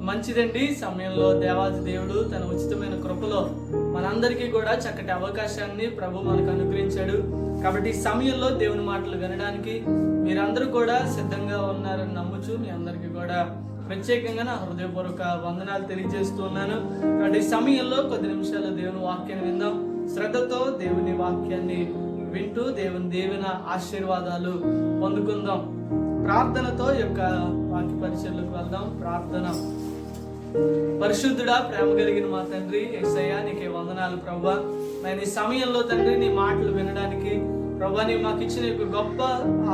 మంచిదండి. సమయంలో దేవాది దేవుడు తన ఉచితమైన కృపలో మనందరికీ కూడా చక్కటి అవకాశాన్ని ప్రభు మనకు అనుగ్రహించాడు. కాబట్టి ఈ సమయంలో దేవుని మాటలు వినడానికి మీరందరూ కూడా సిద్ధంగా ఉన్నారని నమ్ముచు మీ అందరికీ కూడా ప్రత్యేకంగా నా హృదయపూర్వక వందనాలు తెలియజేస్తూ ఉన్నాను. కాబట్టి ఈ సమయంలో కొద్ది నిమిషాలు దేవుని వాక్యాన్ని విందాం. శ్రద్ధతో దేవుని వాక్యాన్ని వింటూ దేవుని దీవెన ఆశీర్వాదాలు పొందుకుందాం. ప్రార్థనతో యొక్క వాక్య పరిచయలకు వెళ్దాం. ప్రార్థన. పరిశుద్ధుడా, ప్రేమ కలిగిన మా తండ్రి యేసయ్యా, నీకే వందనాలు ప్రభువా. నేను ఈ సమయంలో తండ్రి నీ మాటలు వినడానికి ప్రభువా నీ మాకు ఇచ్చిన గొప్ప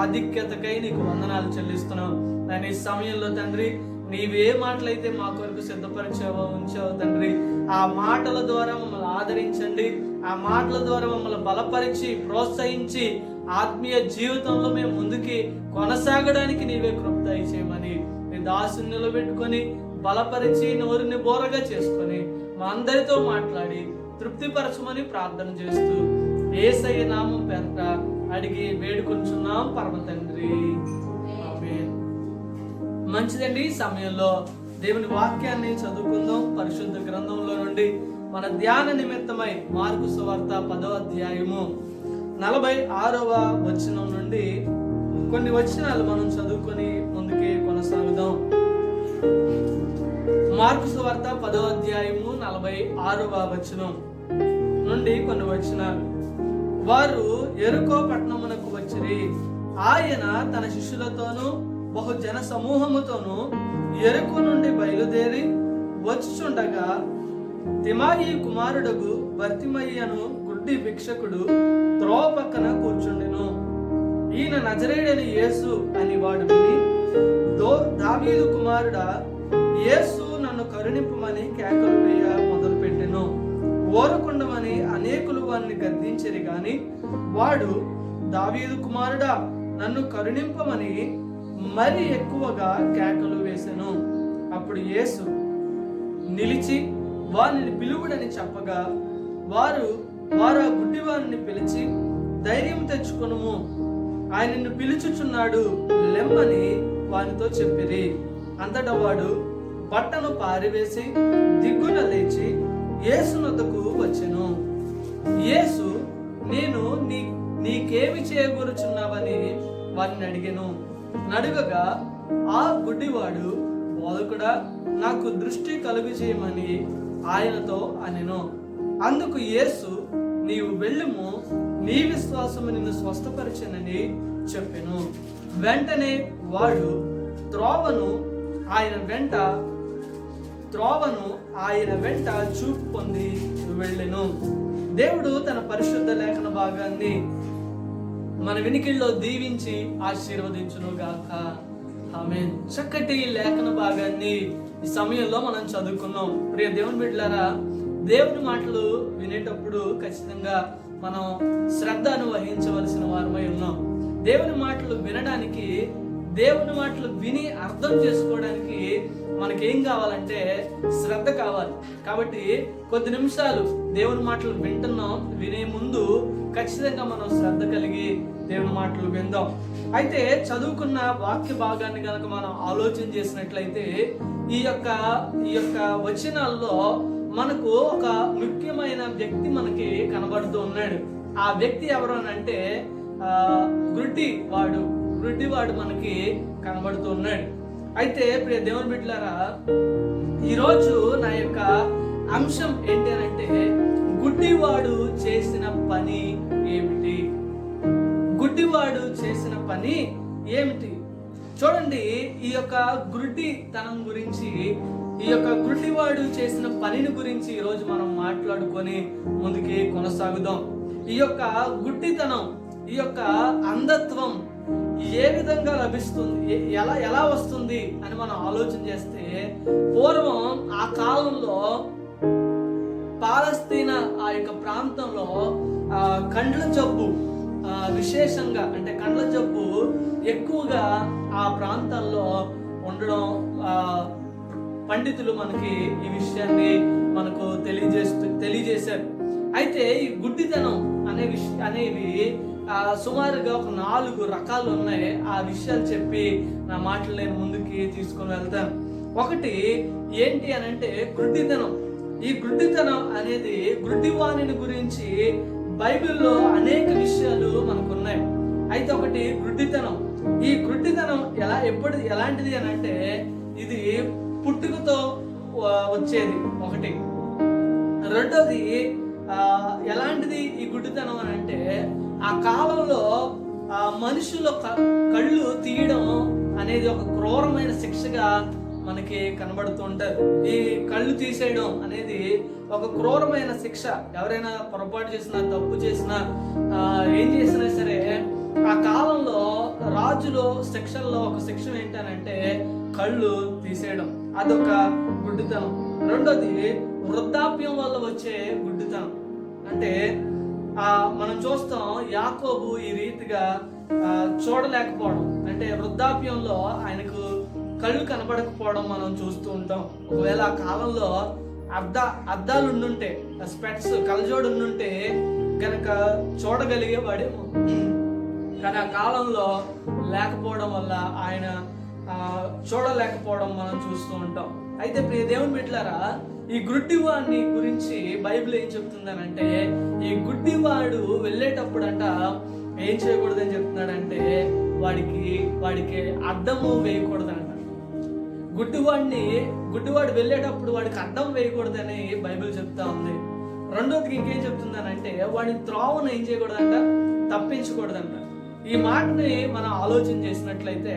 ఆధిక్యతకై నీకు వందనాలు చెల్లిస్తున్నావు. నేను ఈ సమయంలో తండ్రి నీవే మాటలైతే మా కొరకు సిద్ధపరిచావో ఉంచావు తండ్రి, ఆ మాటల ద్వారా మమ్మల్ని ఆదరించండి. ఆ మాటల ద్వారా మమ్మల్ని బలపరిచి ప్రోత్సహించి ఆత్మీయ జీవితంలో మేము ముందుకి కొనసాగడానికి నీవే కృప దయచేయమని నీ దాసుని నిలబెట్టుకొని బలపరిచి నోరుని బోరగా చేసుకొని మా అందరితో మాట్లాడి తృప్తిపరచమని ప్రార్థన చేస్తూ యేసయ్య నామం పేరట అడిగి వేడుకొంచున్నాం పరమ తండ్రి, ఆమేన్. మంచిదండి. ఈ సమయంలో దేవుని వాక్యాన్ని చదువుకుందాం. పరిశుద్ధ గ్రంథంలో నుండి మన ధ్యాన నిమిత్తమై మార్కు సువార్త 10వ అధ్యాయము 46వ వచనం నుండి కొన్ని వచనాలు మనం చదువుకొని ముందుకి కొనసాగుదాం. మార్కు సువార్త 10వ అధ్యాయము 46వ వచనం నుండి కొన్ని వచనాలు. వారు యెరికో పట్టణమునకు వచ్చిరి. ఆయన తన శిష్యులతోనూ బహు జన సమూహముతోనూ యెరికో నుండి బయలుదేరి వచ్చుచుండగా తిమాయి కుమారుడగు బర్తిమయ్యను గుడ్డి భిక్షకుడు త్రోవ పక్కన కూర్చుండెను. ఈయన నజరేయుడైన యేసు అని వాడు విని, దావీదు కుమారుడా, యేసు నన్ను కరుణింపమని కేకలు వేయ మొదలుపెట్టెను. ఓరకుండమని అనేకులు వారిని గద్దించిరి గాని వాడు, దావీదు కుమారుడా, నన్ను కరుణింపమని మరి ఎక్కువగా కేకలు వేసెను. అప్పుడు యేసు నిలిచి వారిని పిలువుడని చెప్పగా వారు ఆ గుడ్డివారిని పిలిచి, ధైర్యం తెచ్చుకొనుము, ఆయన నిన్ను పిలుచుచున్నాడు, లెమ్మని వారితో చెప్పిరి. అంతటా వాడు బట్టను పారివేసి దిగ్గున లేచి యేసు నొద్దకు వచ్చెను. యేసు, నేను నీకేమి చేయగోరుచున్నావని వారిని అడిగెను. నడుగగా ఆ గుడ్డివాడు, బోధకుడా, నాకు దృష్టి కలుగు చేయమని ఆయనతో అనెను. అందుకు యేసు, నీవు వెళ్ళుము, నీ విశ్వాసము నిన్ను స్వస్థపరిచెనని చెప్పెను. వెంటనే వాడు త్రోవను ఆయన వెంట చూపు పొంది వెళ్ళెను. దేవుడు తన పరిశుద్ధ లేఖన భాగాన్ని మన వినికిల్లో దీవించి ఆశీర్వదించును గాక, ఆమేన్. చక్కటి లేఖన భాగాన్ని ఈ సమయంలో మనం చదువుకున్నాం. ప్రియ దేవుని బిడ్డలారా, దేవుని మాటలు వినేటప్పుడు ఖచ్చితంగా మనం శ్రద్ధను వహించవలసిన వారమై ఉన్నాం. దేవుని మాటలు వినడానికి, దేవుని మాటలు విని అర్థం చేసుకోవడానికి మనకేం కావాలంటే శ్రద్ధ కావాలి. కాబట్టి కొద్ది నిమిషాలు దేవుని మాటలు వింటున్నాం. వినే ముందు ఖచ్చితంగా మనం శ్రద్ధ కలిగి దేవుని మాటలు విందాం. అయితే చదువుకున్న వాక్య భాగాన్ని కనుక మనం ఆలోచన చేసినట్లయితే ఈ యొక్క వచనాల్లో మనకు ఒక ముఖ్యమైన వ్యక్తి మనకి కనబడుతూ ఉన్నాడు. ఆ వ్యక్తి ఎవరు అని అంటే గుడ్డివాడు మనకి కనబడుతూ ఉన్నాడు. అయితే ప్రియ దేవుని బిడ్డలారా, ఈరోజు నా యొక్క అంశం ఏంటి అని అంటే, గుడ్డివాడు చేసిన పని ఏమిటి? గుడ్డివాడు చేసిన పని ఏమిటి? చూడండి, ఈ యొక్క గుడ్డితనం గురించి, ఈ యొక్క గుడ్డివాడు చేసిన పనిని గురించి ఈరోజు మనం మాట్లాడుకొని ముందుకి కొనసాగుదాం. ఈ యొక్క గుడ్డితనం, ఈ యొక్క అంధత్వం ఏ విధంగా లభిస్తుంది, ఎలా వస్తుంది అని మనం ఆలోచన చేస్తే, పూర్వం ఆ కాలంలో పాలస్తీనా ఆ యొక్క ప్రాంతంలో కండ్ల జబ్బు విశేషంగా, అంటే కండ్ల జబ్బు ఎక్కువగా ఆ ప్రాంతాల్లో ఉండడం పండితులు మనకి ఈ విషయాన్ని మనకు తెలియజేశారు. అయితే ఈ గుడ్డితనం అనేవి సుమారుగా ఒక 4 రకాలు ఉన్నాయి. ఆ విషయాలు చెప్పి నా మాటలు నేను ముందుకి తీసుకొని వెళ్తాను. ఒకటి ఏంటి అని అంటే గుడ్డితనం. ఈ గుడ్డితనం అనేది గుడ్డివాణిని గురించి బైబిల్లో అనేక విషయాలు మనకున్నాయి. అయితే ఒకటి గుడ్డితనం. ఈ గుడ్డితనం ఎలాంటిది అని అంటే ఇది పుట్టుకతో వచ్చేది ఒకటి. రెండోది ఎలాంటిది ఈ గుడ్డితనం అని అంటే ఆ కాలంలో మనుషుల కళ్ళు తీయడం అనేది ఒక క్రూరమైన శిక్షగా మనకి కనబడుతూ ఉంటారు. ఈ కళ్ళు తీసేయడం అనేది ఒక క్రూరమైన శిక్ష. ఎవరైనా పొరపాటు చేసినా, తప్పు చేసినా, ఏం చేసినా సరే ఆ కాలంలో రాజులు శిక్షల్లో ఒక శిక్ష ఏంటనంటే కళ్ళు తీసేయడం. అదొక గుడ్డితనం. రెండోది వృద్ధాప్యం వల్ల వచ్చే గుడ్డితనం. అంటే మనం చూస్తాం యాకోబు ఈ రీతిగా చూడలేకపోవడం, అంటే వృద్ధాప్యంలో ఆయనకు కళ్ళు కనబడకపోవడం మనం చూస్తూ ఉంటాం. ఒకవేళ ఆ కాలంలో అద్దాలు ఉండుంటే, స్పెట్స్ కళ్ళజోడు ఉండుంటే కనుక చూడగలిగేవాడేమో. కానీ ఆ కాలంలో లేకపోవడం వల్ల ఆయన చూడలేకపోవడం మనం చూస్తూ ఉంటాం. అయితే ప్రియ దేవుని బిడ్డలారా, ఈ గుడ్డివాడిని గురించి బైబిల్ ఏం చెప్తుందనంటే ఈ గుడ్డివాడు వెళ్ళేటప్పుడంట ఏం చేయకూడదని చెప్తున్నాడంటే వాడికి అద్దము వేయకూడదంట. గుడ్డివాడు వెళ్ళేటప్పుడు వాడికి అద్దం వేయకూడదని బైబిల్ చెప్తా ఉంది. రెండోది ఇంకేం చెప్తుందనంటే వాడిని త్రోవను ఏం చేయకూడదంట, తప్పించకూడదంట. ఈ మాటని మనం ఆలోచన చేసినట్లయితే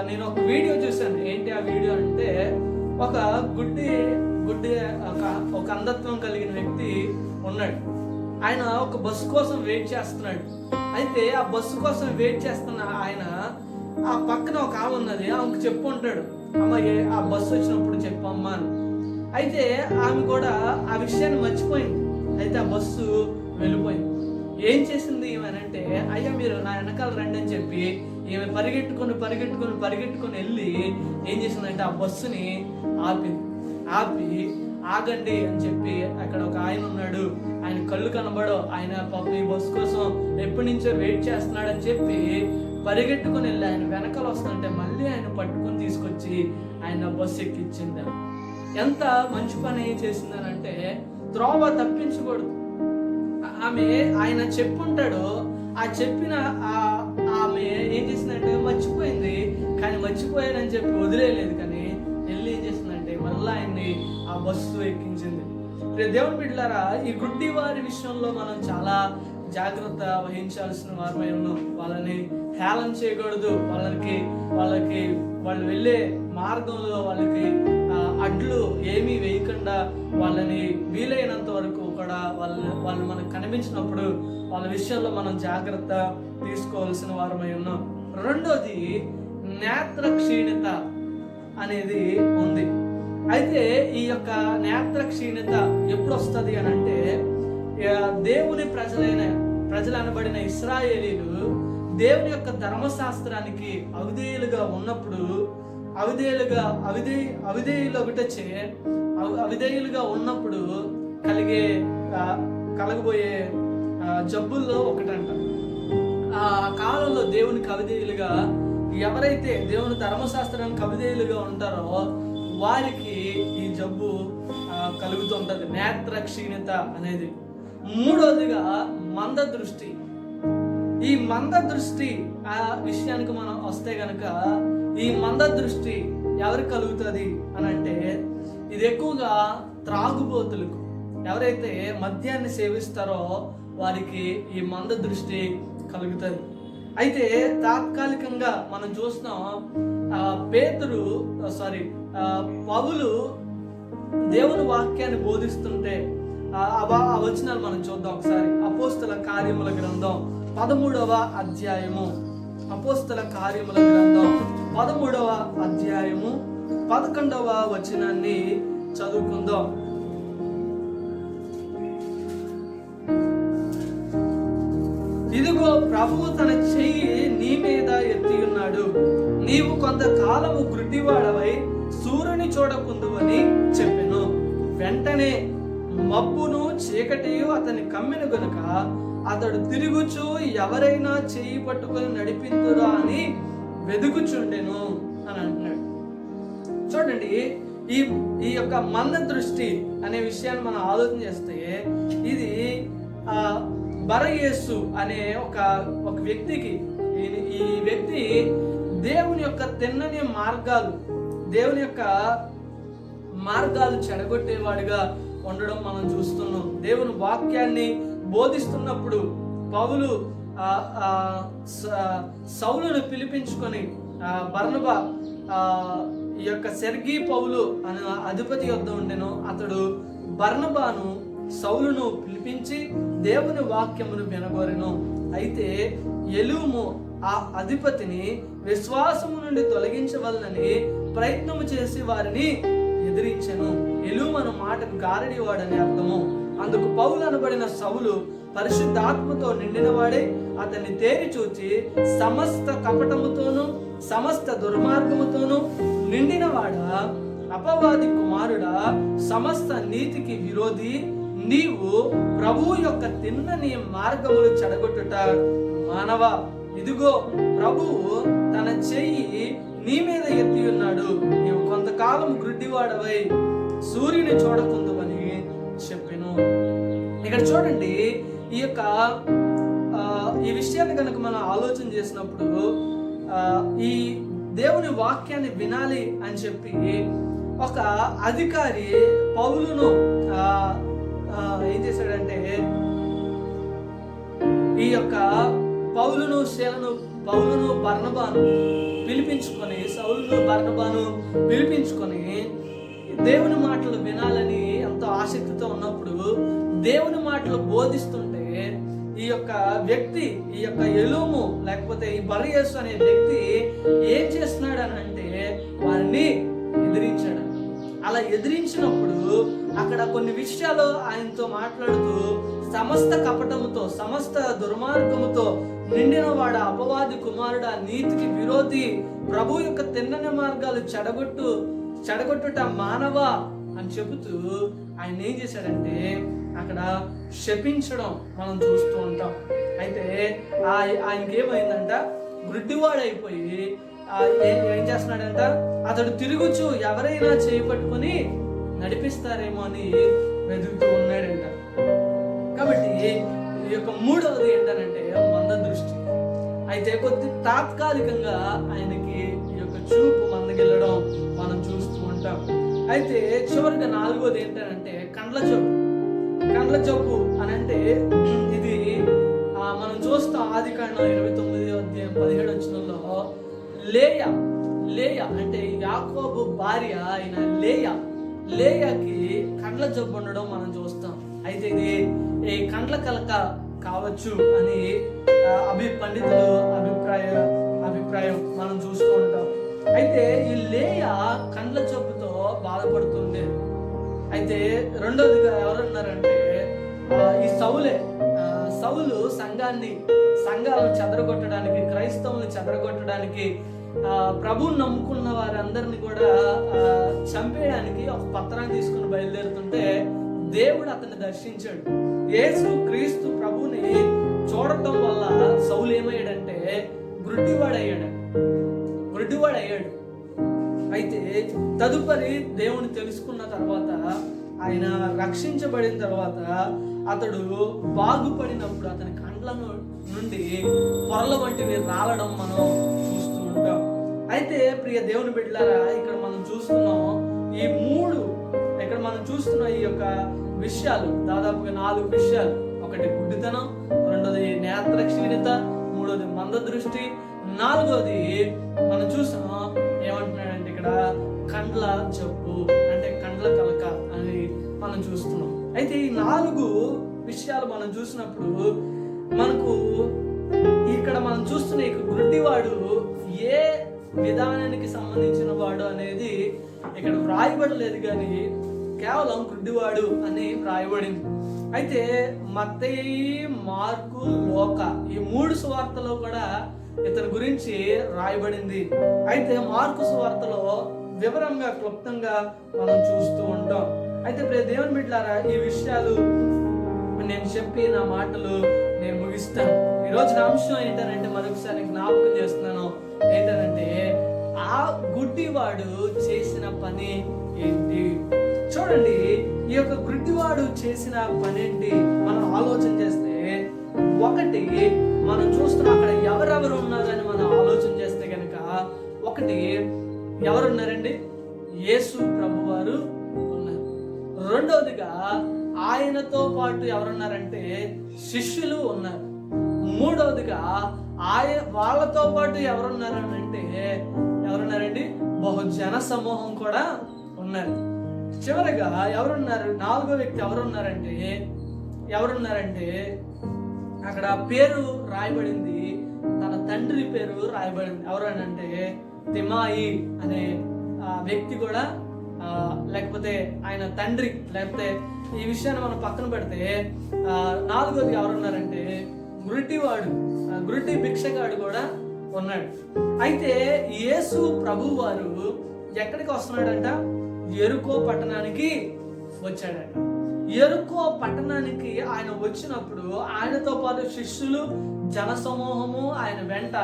నేను ఒక వీడియో చూశాను. ఏంటి ఆ వీడియో అంటే ఒక గుడ్డి ఒక అంధత్వం కలిగిన వ్యక్తి ఉన్నాడు. ఆయన ఒక బస్సు కోసం వెయిట్ చేస్తున్నాడు. అయితే ఆ బస్సు కోసం వెయిట్ చేస్తున్న ఆయన ఆ పక్కన ఒక ఆమె ఉన్నది, ఆమెకు చెప్పు ఉంటాడు, అమ్మ ఆ బస్సు వచ్చినప్పుడు చెప్పమ్మా అని. అయితే ఆమె కూడా ఆ విషయాన్ని మర్చిపోయింది. అయితే ఆ బస్సు వెళ్ళిపోయింది. ఏం చేసింది ఏమనంటే, అయ్యా మీరు నా వెనకాల రండి అని చెప్పి ఈమె పరిగెట్టుకొని వెళ్ళి ఏం చేసిందంటే ఆ బస్సుని ఆపి ఆగండి అని చెప్పి, అక్కడ ఒక ఆయన ఉన్నాడు, ఆయన కళ్ళు కనబడవు, ఆయన పాపం ఈ బస్సు కోసం ఎప్పటి నుంచో వెయిట్ చేస్తున్నాడు అని చెప్పి పరిగెట్టుకొని వెళ్ళి ఆయన వెనకాల వస్తుంటే మళ్ళీ ఆయన పట్టుకొని తీసుకొచ్చి ఆయన బస్సు ఎక్కించింది. ఎంత మంచి పని చేసిందనంటే త్రోవ తప్పించకూడదు. ఆయన చెప్పుంటాడు, ఆ చెప్పిన ఆమె ఏం చేసిందంటే మర్చిపోయింది. కానీ మర్చిపోయానని చెప్పి వదిలేయలేదు, కానీ వెళ్ళి ఏం చేసిందంటే మళ్ళీ ఆయన్ని ఆ బస్సు ఎక్కించింది. దేవుని బిడ్డలారా, ఈ గుడ్డి వారి విషయంలో మనం చాలా జాగ్రత్త వహించాల్సిన వారమై ఉన్నాం. వాళ్ళని హేళన చేయకూడదు. వాళ్ళు వెళ్ళే మార్గంలో వాళ్ళకి అడ్లు ఏమీ వేయకుండా వాళ్ళని వీలైనంత వరకు కూడా వాళ్ళు మనకు కనిపించినప్పుడు వాళ్ళ విషయంలో మనం జాగ్రత్త తీసుకోవాల్సిన వారమై ఉన్నాం. రెండోది నేత్ర క్షీణత అనేది ఉంది. అయితే ఈ యొక్క నేత్ర క్షీణత ఎప్పుడు వస్తుంది అని అంటే దేవుని ప్రజలు అనబడిన ఇశ్రాయేలీలు దేవుని యొక్క ధర్మశాస్త్రానికి అవిధేయులుగా ఉన్నప్పుడు అవిధేయులుగా ఉన్నప్పుడు కలగబోయే జబ్బుల్లో ఒకటంట. ఆ కాలంలో దేవునికి అవిధేయులుగా ఎవరైతే దేవుని ధర్మశాస్త్రానికి అవిధేయులుగా ఉంటారో వారికి ఈ జబ్బు కలుగుతుంటది, నేత్ర క్షీణత అనేది. మూడోదిగా మంద దృష్టి. ఈ మంద దృష్టి ఆ విషయానికి మనం వస్తే గనక ఈ మంద దృష్టి ఎవరికి కలుగుతుంది అని అంటే ఇది ఎక్కువగా త్రాగుబోతులకు, ఎవరైతే మద్యాన్ని సేవిస్తారో వారికి ఈ మంద దృష్టి కలుగుతుంది. అయితే తాత్కాలికంగా మనం చూస్తాం పౌలు దేవుని వాక్యాన్ని బోధిస్తుంటే ఆ వచనాలు మనం చూద్దాం ఒకసారి. అపోస్తల కార్యముల గ్రంథం 13వ అధ్యాయము, అపోస్తల కార్యముల గ్రంథం 13వ అధ్యాయము 11వ వచనాన్ని చదువుకుందాం. ఇదిగో ప్రభువు తన చెయ్యి నీ మీద ఎత్తి ఉన్నాడు, నీవు కొంతకాలము గుడ్డివాడవై సూర్యుని చూడకుందువని చెప్పెను. వెంటనే మబ్బును చీకటియు అతని కమ్మెను గనుక అతడు తిరుగుచూ ఎవరైనా చెయ్యి పట్టుకొని నడిపిందురా అని వెదుకుచుండెను అని అంటున్నాడు. చూడండి, ఈ ఈ యొక్క మంద దృష్టి అనే విషయాన్ని మనం ఆలోచన చేస్తే, ఇది బరయేసు అనే ఒక వ్యక్తికి, ఈ వ్యక్తి దేవుని యొక్క తిన్నని మార్గాలు, దేవుని యొక్క మార్గాలు చెడగొట్టేవాడిగా ఉండడం మనం చూస్తున్నాం. దేవుని వాక్యాన్ని బోధిస్తున్నప్పుడు పౌలు సౌలును పిలిపించుకొని, బర్నబా ఈ యొక్క సెర్గీ పౌలు అనే అధిపతి వద్ద ఉండెను. అతడు బర్నబాను సౌలును పిలిపించి దేవుని వాక్యమును వినగోరెను. అయితే ఎలూము ఆ అధిపతిని విశ్వాసము నుండి తొలగించవలనని ప్రయత్నము చేసి వారిని ఎదిరించెను. ఎలూము అన్న మాటకు గారడివాడని అర్థము. అందుకు పౌలు అనబడిన సౌలు పరిశుద్ధాత్మతో నిండినవాడే అతన్ని తేరి చూచి, సమస్త కపటముతోనూ సమస్త దుర్మార్గముతోనూ నిండినవాడా, అపవాది కుమారుడా, సమస్త నీతికి విరోధి, నీవు ప్రభువు యొక్క తిన్నని మార్గములు చెడగొట్టుట మానవ, ఇదిగో ప్రభువు తన చెయ్యి నీ మీద ఎత్తి ఉన్నాడు, నీవు కొంతకాలం గ్రుడ్డివాడవై సూర్యుని చూడకుందువని చెప్పెను. ఇక్కడ చూడండి, ఈ విషయాన్ని కనుక మనం ఆలోచన చేసినప్పుడు, ఈ దేవుని వాక్యాన్ని వినాలి అని చెప్పి ఒక అధికారి పౌలును ఏం చేశాడంటే, ఈ యొక్క పౌలును బర్నబాను పిలిపించుకొని, సౌలును బర్నబాను పిలిపించుకొని దేవుని మాటలు వినాలని ఎంతో ఆసక్తితో ఉన్నప్పుడు, దేవుని మాటలు బోధిస్తుంటే ఈ యొక్క వ్యక్తి, ఈ యొక్క ఎలూము లేకపోతే ఈ బరయేసు అనే వ్యక్తి ఏం చేస్తున్నాడు అని అంటే, వారిని ఎదిరించాడు. అలా ఎదిరించినప్పుడు అక్కడ కొన్ని విషయాలు ఆయనతో మాట్లాడుతూ, సమస్త కపటముతో సమస్త దుర్మార్గముతో నిండిన వాడ, అపవాది కుమారుడా, నీతికి విరోధి, ప్రభు యొక్క తిన్నని మార్గాలు చెడగొట్టుట మానవ అని చెబుతూ ఆయన ఏం చేశాడంటే అక్కడ శపించడం మనం చూస్తూ ఉంటాం. అయితే ఆయనకి ఏమైందంట, గుడ్డివాడైపోయి ఏం చేస్తున్నాడంట, అతడు తిరుగుచు ఎవరైనా చేపట్టుకొని నడిపిస్తారేమో అని వెతుకుతూ ఉన్నాడంట. కాబట్టి ఈ యొక్క మూడవది ఏంటనంటే మంద దృష్టి. అయితే కొద్ది తాత్కాలికంగా ఆయనకి ఈ యొక్క చూపు మందగిల్లడం మనం చూస్తూ ఉంటాం. అయితే చివరిగా నాలుగోది ఏంటంటే కండ్ల జబ్బు అని అంటే, ఇది మనం చూస్తాం ఆదికాండం 29:17 లేయా అంటే యాకోబు భార్య అయిన లేయాకి కండ్ల జబ్బు ఉండడం మనం చూస్తాం. అయితే ఇది ఈ కండ్ల కలక కావచ్చు అని పండితులు అభిప్రాయం మనం చూస్తూ ఉంటాం. అయితే ఈ లేయా కండ్ల జబ్బుతో బాధపడుతుండేది. అయితే రెండోదిగా ఎవరున్నారంటే ఈ సౌలు సంఘాలను చెదరగొట్టడానికి, క్రైస్తవులను చెదరగొట్టడానికి, ప్రభువుని నమ్ముకున్న వారందరినీ కూడా చంపేయడానికి ఒక పత్రాన్ని తీసుకుని బయలుదేరుతుంటే దేవుడు అతన్ని దర్శించాడు. యేసు క్రీస్తు ప్రభుని చూడటం వల్ల సౌలు ఏమయ్యాడంటే గుడ్డివాడయ్యాడు. అయితే తదుపరి దేవుని తెలుసుకున్న తర్వాత, ఆయన రక్షించబడిన తర్వాత, అతడు బాగుపడినప్పుడు అతని కండ్ల నుండి పొరల వంటివి రాలడం మనం చూస్తూ ఉంటాం. అయితే ప్రియ దేవుని బిడ్డలారా, ఇక్కడ మనం చూస్తున్నాం ఈ యొక్క విషయాలు, దాదాపుగా 4 విషయాలు. ఒకటి గుడ్డితనం, రెండోది నేత్రక్షీణత, మూడోది మంద దృష్టి, నాలుగోది మనం చూసాం ఏమంటున్నాడంటే ఇక్కడ కండ్ల జబ్బు అంటే కండ్ల కలక అని మనం చూస్తున్నాం. అయితే ఈ 4 విషయాలు మనం చూసినప్పుడు మనకు ఇక్కడ మనం చూస్తున్న ఈ గుడ్డివాడు ఏ విధానానికి సంబంధించిన వాడు అనేది ఇక్కడ వ్రాయబడలేదు, కానీ కేవలం గుడ్డివాడు అని వ్రాయబడింది. అయితే మత్తయి, మార్కు, లూకా ఈ 3 సువార్తలో కూడా ఇతని గురించి రాయబడింది. అయితే మార్కు సువార్తలో వివరంగా క్లుప్తంగా మనం చూస్తూ ఉంటాం. అయితే ప్రియ దేవుని బిడ్డలారా, ఈ విషయాలు నేను చెప్పి నా మాటలు నేను ముగిస్తాను. ఈరోజు నా అంశం ఏంటంటే మరొకసారి జ్ఞాపకం చేస్తున్నాను. ఏంటంటే ఆ గుడ్డివాడు చేసిన పని ఏంటి? చూడండి, ఈ యొక్క గుడ్డివాడు చేసిన పని ఏంటి మనం ఆలోచన చేస్తే, ఒకటి మనం చూస్తున్నాం అక్కడ ఎవరెవరు ఉన్నారని మనం ఆలోచన చేస్తే కనుక, ఒకటి ఎవరున్నారండి? యేసు ప్రభువారు ఉన్నారు. రెండవదిగా ఆయనతో పాటు ఎవరున్నారంటే శిష్యులు ఉన్నారు. మూడవదిగా వాళ్ళతో పాటు ఎవరున్నారంటే ఎవరున్నారండి? బహుజన సమూహం కూడా ఉన్నారు. చివరిగా ఎవరున్నారు? నాలుగో వ్యక్తి ఎవరున్నారంటే అక్కడ పేరు రాయబడింది, తన తండ్రి పేరు రాయబడింది. ఎవరనంటే తిమాయి అనే వ్యక్తి కూడా, లేకపోతే ఆయన తండ్రి, లేకపోతే ఈ విషయాన్ని మనం పక్కన పెడితే నాలుగోది ఎవరున్నారంటే గురిటి భిక్షగాడు కూడా ఉన్నాడు. అయితే యేసు ప్రభు వారు ఎక్కడికి వస్తున్నాడంట? యెరికో పట్టణానికి వచ్చాడంట. యెరికో పట్టణానికి ఆయన వచ్చినప్పుడు ఆయనతో పాటు శిష్యులు, జనసమూహము ఆయన వెంట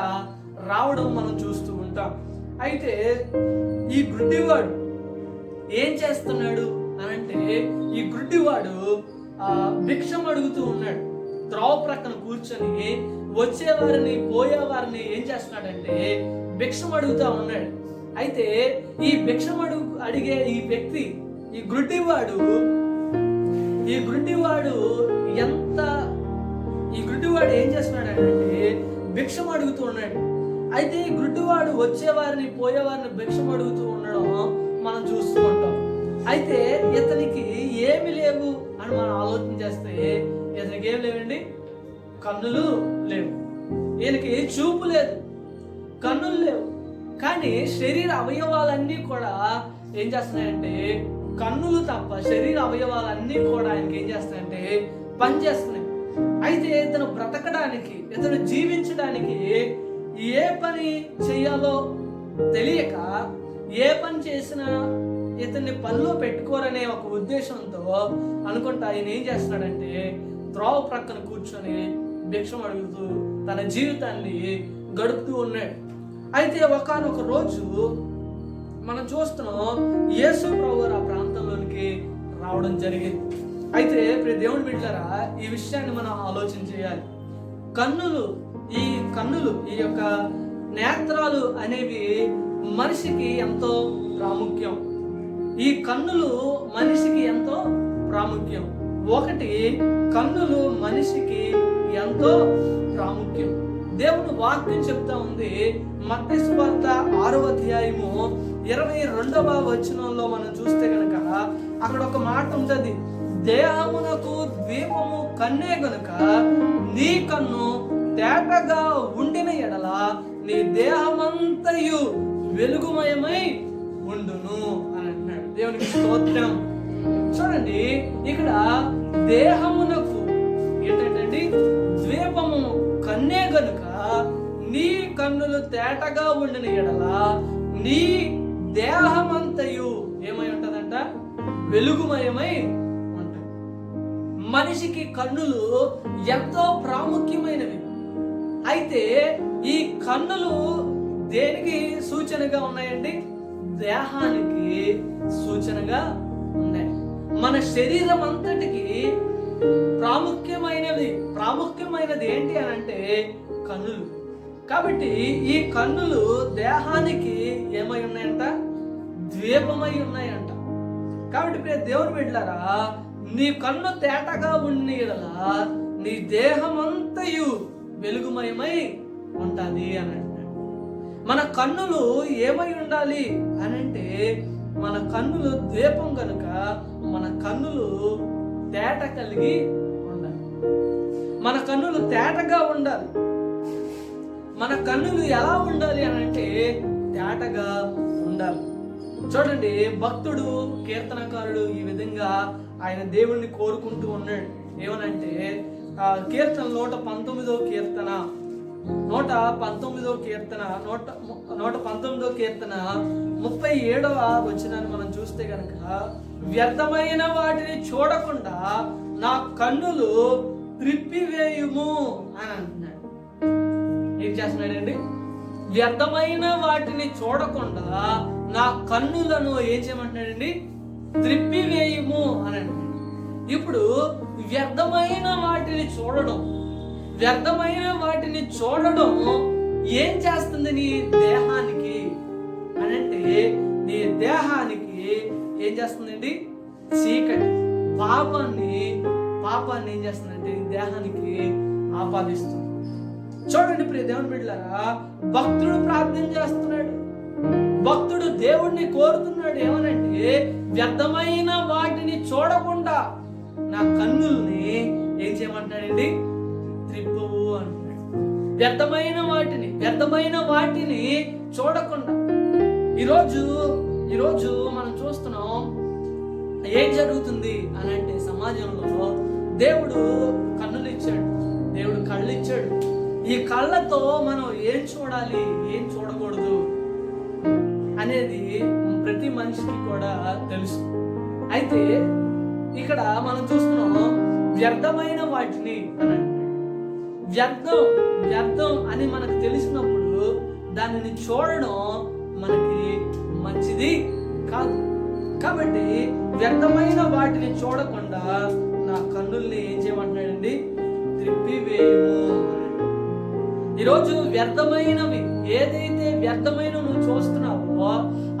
రావడం మనం చూస్తూ ఉంటాం. అయితే ఈ గుడ్డివాడు ఏం చేస్తున్నాడు అనంటే, ఈ గుడ్డివాడు భిక్షం అడుగుతూ ఉన్నాడు. త్రోవ ప్రక్కన కూర్చొని వచ్చేవారిని పోయేవారిని ఏం చేస్తున్నాడంటే భిక్షం అడుగుతా ఉన్నాడు. అయితే ఈ భిక్షం అడిగే ఈ వ్యక్తి, ఈ గుడ్డివాడు ఏం చేస్తున్నాడంటే భిక్షం అడుగుతూ ఉన్నాడు. అయితే ఈ గుడ్డివాడు వచ్చేవారిని పోయేవారిని భిక్షం అడుగుతూ ఉండడం మనం చూస్తూ ఉంటాం. అయితే ఇతనికి ఏమి లేవు అని మనం ఆలోచన చేస్తే, ఇతనికి ఏం లేవండి? కన్నులు లేవు, ఈయనకి చూపు లేదు, కన్నులు లేవు. కానీ శరీర అవయవాలన్నీ కూడా ఏం చేస్తున్నాయంటే, కన్నులు తప్ప శరీర అవయవాలన్నీ కూడా ఆయనకి ఏం చేస్తున్నాయంటే పనిచేస్తున్నాయి. అయితే ఇతను బ్రతకడానికి, ఇతను జీవించడానికి ఏ పని చేయాలో తెలియక, ఏ పని చేసినా ఇతన్ని పనిలో పెట్టుకోరనే ఒక ఉద్దేశంతో అనుకుంటా ఆయన ఏం చేస్తున్నాడంటే త్రోవ ప్రక్కన కూర్చొని భిక్షం అడుగుతూ తన జీవితాన్ని గడుపుతూ ఉన్నాడు. అయితే ఒకానొక రోజు మనం చూస్తున్నాం, యేసు ప్రభువారు ఆ ప్రాంతంలోనికి రావడం జరిగింది. అయితే దేవుని బిడ్డలారా, ఈ విషయాన్ని మనం ఆలోచన చేయాలి. ఈ యొక్క నేత్రాలు అనేవి మనిషికి ఎంతో ప్రాముఖ్యం. ఈ కన్నులు మనిషికి ఎంతో ప్రాముఖ్యం. ఒకటి, కన్నులు మనిషికి ఎంతో ప్రాముఖ్యం. దేవుని వాక్యం చెప్తా ఉంది. మత్తయి సువార్త 6వ అధ్యాయము 22వ వచనంలో మనం చూస్తే కనుక అక్కడ ఒక మాట ఉంటుంది, దేహమునకు దీపము కన్నే గనుక నీ కన్ను తేటగా ఉండిన ఎడల నీ దేహమంతయు వెలుగుమయమై ఉండును అని అంటున్నాడు. దేవునికి స్తోత్రం. చూడండి, ఇక్కడ దేహమునకు ఏంటంటే ద్వీపము కన్నే గనుక నీ కన్నులు తేటగా ఉండిన ఎడల నీ దేహమంతయు ఏమై ఉంటదంట? వెలుగుమయమై ఉంటుంది. మనిషికి కన్నులు ఎంతో ప్రాముఖ్యమైనవి. అయితే ఈ కన్నులు దేనికి సూచనగా ఉన్నాయండి? దేహానికి సూచనగా ఉన్నాయి. మన శరీరం అంతటికి ప్రాముఖ్యమైనది ఏంటి అని అంటే కన్నులు. కాబట్టి ఈ కన్నులు దేహానికి ఏమై ఉన్నాయంట? ద్వీపమై ఉన్నాయంట. కాబట్టి దేవుని బిడ్డలారా, నీ కన్ను తేటగా ఉన్న యెడల నీ దేహమంతయు వెలుగుమయమై ఉంటుంది అని అంటున్నాడు. మన కన్నులు ఏమై ఉండాలి అని అంటే, మన కన్నులు ద్వీపం కనుక మన కన్నులు తేట కలిగి ఉండాలి. మన కన్నులు తేటగా ఉండాలి. మన కన్నులు ఎలా ఉండాలి అని అంటే తేటగా ఉండాలి. చూడండి, భక్తుడు, కీర్తనకారుడు ఈ విధంగా ఆయన దేవుణ్ణి కోరుకుంటూ ఉన్నాడు. ఏమనంటే కీర్తన 119వ కీర్తన 37వ వచనాన్ని మనం చూస్తే గనక, వ్యర్థమైన వాటిని చూడకుండా నా కన్నులు త్రిప్పివేయుము అని అంటున్నాడు. ఏం చేస్తున్నాడండి? వ్యర్థమైన వాటిని చూడకుండా నా కన్నులను ఏం చేయమంటున్నాడండి, త్రిప్పివేయము అని అంటున్నాడు. ఇప్పుడు వ్యర్థమైన వాటిని చూడడం, వ్యర్థమైన వాటిని చూడడం ఏం చేస్తుంది నీ దేహానికి అనంటే, నీ దేహానికి ఏం చేస్తుందండి, చీకటి పాపాన్ని ఏం చేస్తుందంటే దేహానికి ఆపాదిస్తుంది. చూడండి ప్రియ దేవుని బిడ్డలారా, భక్తుడు ప్రార్థన చేస్తున్నాడు, భక్తుడు దేవుణ్ణి కోరుతున్నాడు. ఏమనంటే, వ్యర్థమైన వాటిని చూడకుండా నా కన్నుల్ని ఏం చేయమంటాడండి, త్రిప్పువు అంటున్నాడు. వ్యర్థమైన వాటిని చూడకుండా. ఈరోజు మనం చూస్తున్నాం ఏం జరుగుతుంది అని అంటే, సమాజంలో దేవుడు కన్నులు ఇచ్చాడు, దేవుడు కళ్ళు ఇచ్చాడు. ఈ కళ్ళతో మనం ఏం చూడాలి, ఏం చూడకూడదు అనేది ప్రతి మనిషికి కూడా తెలుసు. అయితే ఇక్కడ మనం చూస్తున్నాం వ్యర్థమైన వాటిని అని అంటున్నాడు. వ్యర్థం అని మనకు తెలిసినప్పుడు దానిని చూడడం మనకి మంచిది కాదు. కాబట్టి వ్యర్థమైన వాటిని చూడకుండా నా కన్నుల్ని ఏం చేయమంటున్నాడండి, త్రిప్పివేయము. ఈరోజు వ్యర్థమైనవి ఏదైతే వ్యర్థమైనవి నువ్వు చూస్తున్నావో,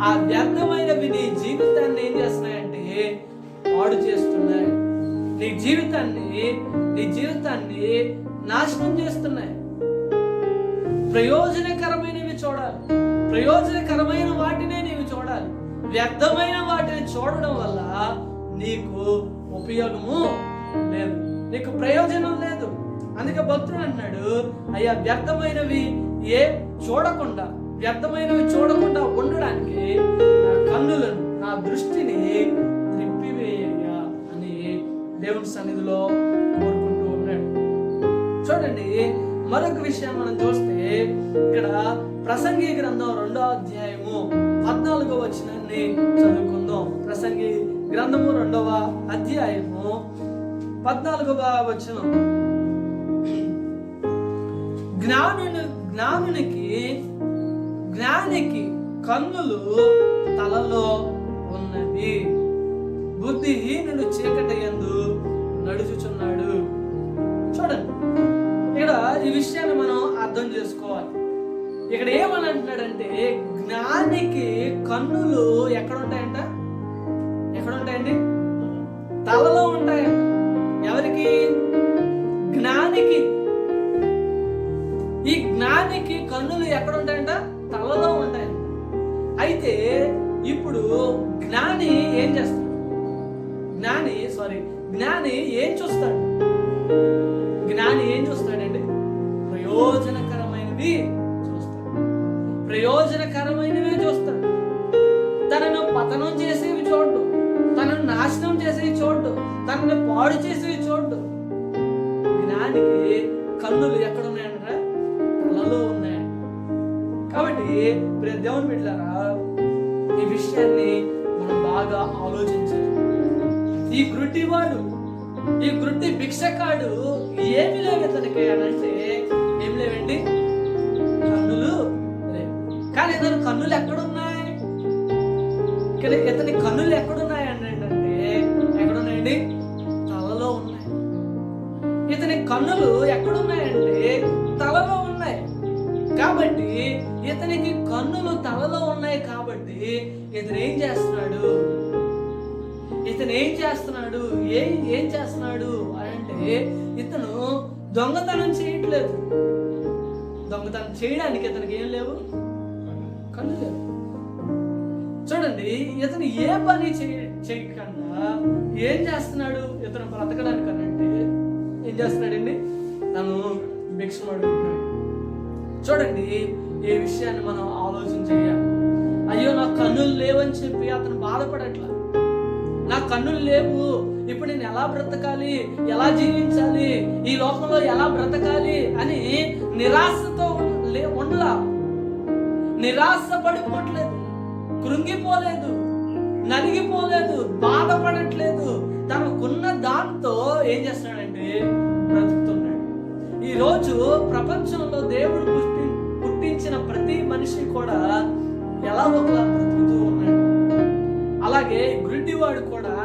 ఆ వ్యర్థమైనవి నీ జీవితాన్ని ఏం చేస్తున్నాయంటే పాడు చేస్తున్నాయి. నీ జీవితాన్ని నాశనం చేస్తున్నాయి. ప్రయోజనకరమైనవి చూడాలి, ప్రయోజనకరమైన వాటినే నీవు చూడాలి. వ్యర్థమైన వాటిని చూడడం వల్ల నీకు ఉపయోగము లేదు, నీకు ప్రయోజనం లేదు. అందుకే భక్తుడు అంటున్నాడు, అయ్యా వ్యర్థమైనవి వ్యర్థమైనవి చూడకుండా ఉండడానికి నా కన్నులను, నా దృష్టిని త్రిప్పివేయ్యా అని దేవుని సన్నిధిలో కోరుకుంటూ ఉన్నాడు. చూడండి, మరొక విషయం మనం చూస్తే ఇక్కడ ప్రసంగి గ్రంథం 2వ అధ్యాయము 14వ వచనాన్ని చదువుకుందాం. ప్రసంగి గ్రంథము 2వ అధ్యాయము 14వ వచనం. జ్ఞానికి కన్నులు తలలో ఉన్నవి, బుద్ధిహీనుడు చీకటియందు నడుచుచున్నాడు. చూడండి, ఇక్కడ ఈ విషయాన్ని మనం అర్థం చేసుకోవాలి. ఇక్కడ ఏమని అంటున్నాడంటే, జ్ఞానికి కన్నులు ఎక్కడుంటాయంట, ఎక్కడుంటాయండి, తలలో ఉంటాయంట. ఎవరికి? జ్ఞానికి. ఈ జ్ఞానికి కన్నులు ఎక్కడుంటాయంట, తలలో ఉంటాయంట. అయితే ఇప్పుడు జ్ఞాని ఏం చేస్తాడు? జ్ఞాని ఏం చూస్తాడు? జ్ఞాని ఏం చూస్తాడండి? ప్రయోజనకరమైనవి చూస్తాడు. తనను పతనం చేసేవి చూడ్డు, తనను నాశనం చేసేవి చూడ్డు, తనను పాడు చేసేవి చూడ్డు. జ్ఞానికి కన్నులు ఎక్కడున్నాయంట? తలలో ఉన్నాయంట. కాబట్టి దేవుని బిడ్డలారా, ఈ విషయాన్ని మనం బాగా ఆలోచించాలి. ఈ గ్రుడ్డి భిక్షకాడు ఏమి లేవు ఇతనికి అనంటే, ఏం లేవండి, కన్నులు లేవు. కానీ ఇతని కన్నులు ఎక్కడున్నాయి? ఇతని కన్నులు ఎక్కడున్నాయి అంటే ఎక్కడున్నాయండి? తలలో ఉన్నాయి. ఇతని కన్నులు ఎక్కడున్నాయంటే తలలో ఉన్నాయి. కాబట్టి ఇతనికి కన్నులు తలలో ఉన్నాయి. కాబట్టి ఇతను ఏం చేస్తున్నాడు అని అంటే, ఇతను దొంగతనం చేయట్లేదు. దొంగతనం చేయడానికి ఇతనికి ఏం లేవు, కన్ను లేవు. చూడండి, ఇతను ఏ పని చేయకుండా ఏం చేస్తున్నాడు? ఇతను బ్రతకడానికి అనంటే ఏం చేస్తున్నాడండి? తను భిక్షం అడుగుతున్నాడు. చూడండి, ఈ విషయాన్ని మనం ఆలోచన చేయాలి. అయ్యో నా కన్నులు లేవని చెప్పి అతను బాధపడట్లా. నా కన్నులు లేవు, ఇప్పుడు నేను ఎలా బ్రతకాలి, ఎలా జీవించాలి, ఈ లోకంలో ఎలా బ్రతకాలి అని నిరాశతో ఉండలా. నిరాశ పడిపోవట్లేదు, కృంగిపోలేదు, నలిగిపోలేదు, బాధపడట్లేదు. తనకున్న దాంతో ఏం చేస్తున్నాడంటే బ్రతుకుతున్నాడు. ఈరోజు ప్రపంచంలో దేవుడు పుట్టించిన ప్రతి మనిషి కూడా ఎలా ఒకలా బ్రతుకుతూ ఉన్నాడు. అలాగే గుడ్డివాడు కూడా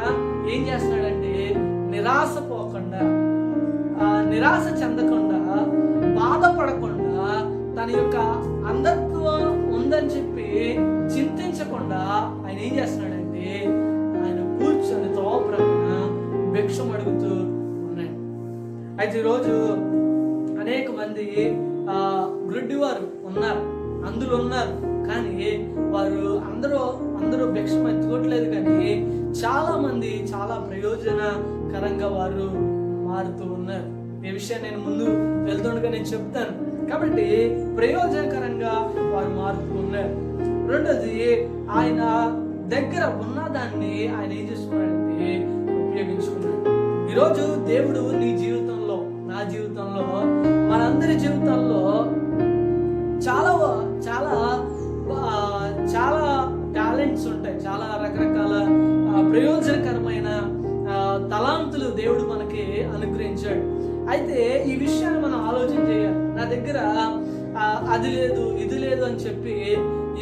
ఏం చేస్తున్నాడంటే నిరాశ పోకుండా, నిరాశ చెందకుండా, బాధపడకుండా, తన యొక్క అంధత్వం ఉందని చెప్పి చింతించకుండా ఆయన ఏం చేస్తున్నాడంటే ఆయన కూర్చొని త్రోవ ప్రక్కన భిక్షం అడుగుతూ ఉన్నాడు. అయితే ఈరోజు అనేక మంది గుడ్డివారు ఉన్నారు, అందులో ఉన్నారు. కానీ వారు అందరూ భిక్షం ఎత్తుకోవట్లేదు. కానీ చాలా మంది చాలా ప్రయోజనకరంగా వారు మారుతూ ఉన్నారు. ఈ విషయాన్ని నేను ముందు వెళ్తుండగా నేను చెప్తాను. కాబట్టి ప్రయోజనకరంగా వారు మారుతూ ఉన్నారు. రెండోది, ఆయన దగ్గర ఉన్నదాన్ని ఆయన ఏం చేసుకున్నాడంటే ఉపయోగించుకున్నాడు. ఈరోజు దేవుడు నీ జీవితంలో, నా జీవితంలో, మనందరి జీవితంలో చాలా చాలా చాలా టాలెంట్స్ ఉంటాయి, చాలా రకరకాల ప్రయోజనకరమైన తలాంతులు దేవుడు మనకి అనుగ్రహించాడు. అయితే ఈ విషయాన్ని మనం ఆలోచన చేయాలి. నా దగ్గర అది లేదు, ఇది లేదు అని చెప్పి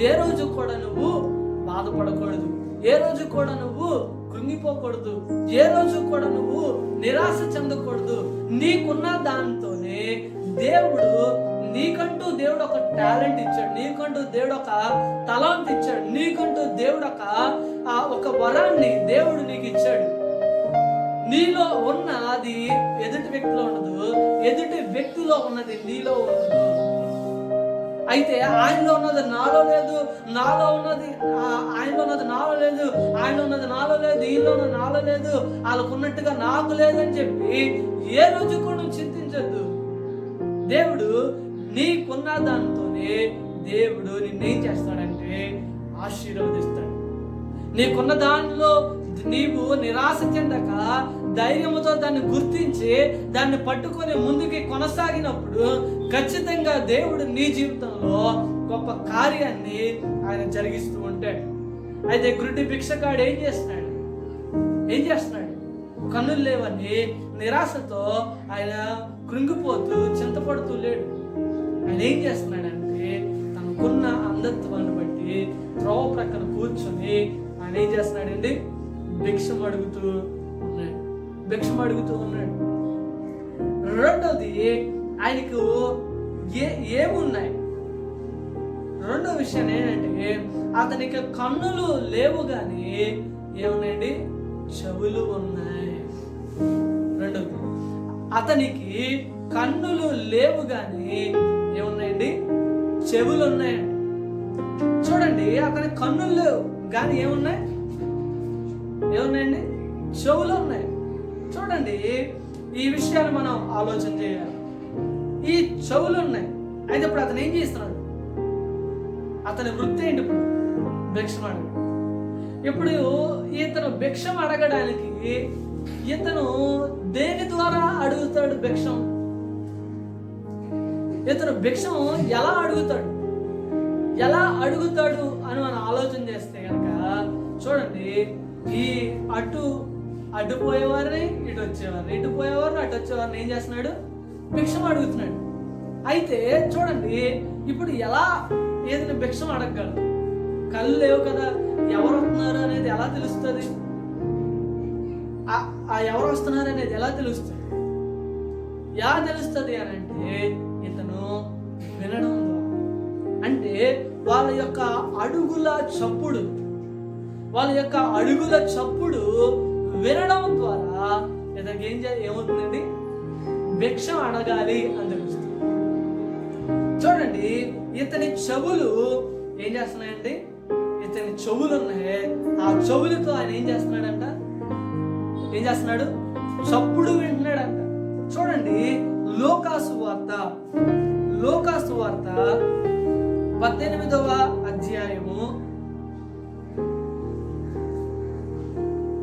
ఏ రోజు కూడా నువ్వు బాధపడకూడదు, ఏ రోజు కూడా నువ్వు కృంగిపోకూడదు, ఏ రోజు కూడా నువ్వు నిరాశ చెందకూడదు. నీకున్న దాంతోనే నీకంటూ దేవుడు ఒక టాలెంట్ ఇచ్చాడు, నీకంటూ దేవుడు ఒక తలాంత్ ఇచ్చాడు, నీకంటూ దేవుడు ఒక వరాన్ని దేవుడు నీకు ఇచ్చాడు. నీలో ఉన్న అది ఎదుటి వ్యక్తిలో ఉండదు, ఎదుటి వ్యక్తిలో ఉన్నది నీలో ఉండదు. అయితే ఆయనలో ఉన్నది నాలో లేదు, నాలో ఉన్నది ఆయనలో ఉన్నది నాలో లేదు, ఆయనలో ఉన్నది నాలో లేదు, ఈలో ఉన్నది నాలో లేదు, వాళ్ళకు ఉన్నట్టుగా నాకు లేదని చెప్పి ఏ రోజు కూడా చింతించద్దు. దేవుడు నీకున్న దాంతోనే దేవుడు నిన్నేం చేస్తాడంటే ఆశీర్వదిస్తాడు. నీకున్న దానిలో నీవు నిరాశ చెందక ధైర్యంతో దాన్ని గుర్తించి దాన్ని పట్టుకొని ముందుకి కొనసాగినప్పుడు ఖచ్చితంగా దేవుడు నీ జీవితంలో గొప్ప కార్యాన్ని ఆయన జరిగిస్తూ ఉంటాడు. అయితే గురుడి భిక్షగాడు ఏం చేస్తున్నాడు? కన్నులు లేవని నిరాశతో ఆయన కృంగిపోతూ చింతపడుతూ లేడు. ఆయన ఏం చేస్తున్నాడంటే తనకున్న అంధత్వాన్ని బట్టి త్రోవ ప్రక్కన కూర్చొని ఆయన ఏం చేస్తున్నాడండి? భిక్షం అడుగుతూ ఉన్నాడు. రెండోది, ఆయనకు ఏమున్నాయి? రెండో విషయం ఏంటంటే అతనికి కన్నులు లేవు కానీ ఏమున్నాయండి? చెవులు ఉన్నాయి. రెండోది, అతనికి కన్నులు లేవు కానీ ఏమున్నాయండి? చెవులు ఉన్నాయండి. చూడండి, అతనికి కన్నులు లేవు కానీ ఏమున్నాయండి? చెవులు ఉన్నాయి. చూడండి, ఈ విషయాన్ని మనం ఆలోచన చేయాలి. ఈ చెవులు ఉన్నాయి. అయితే ఇప్పుడు అతను ఏం చేస్తున్నాడు? అతని వృత్తి ఏంటి? ఇప్పుడు భిక్షం అడగడం. ఇప్పుడు ఇతను భిక్షం అడగడానికి ఇతను దేని ద్వారా అడుగుతాడు భిక్షం? ఇతను భిక్షం ఎలా అడుగుతాడు అని మనం ఆలోచన చేస్తే కనుక చూడండి, ఈ అటు పోయేవారిని ఇటు వచ్చేవారిని, ఇటు పోయేవారిని అటు వచ్చేవారిని ఏం చేస్తున్నాడు? భిక్షం అడుగుతున్నాడు. అయితే చూడండి, ఇప్పుడు ఎలా ఏదైనా భిక్షం అడగగలడు? కళ్ళు లేవు కదా, ఎవరు వస్తున్నారు అనేది ఎలా తెలుస్తుంది? ఎవరు వస్తున్నారు అనేది ఎలా తెలుస్తుంది అని అంటే ఇతను వినడం ద్వారా. అంటే వాళ్ళ యొక్క అడుగుల చప్పుడు వినడం ద్వారా ఇతనికి ఏమవుతుందండి? భిక్షం అడగాలి అని తెలుస్తుంది. చూడండి, ఇతని చెవులు ఏం చేస్తున్నాయండి? ఇతని చెవులు ఉన్నాయి. ఆ చెవులతో ఆయన ఏం చేస్తున్నాడు? చప్పుడు వింటున్నాడంట. చూడండి, లూకాసు వార్త 18వ అధ్యాయము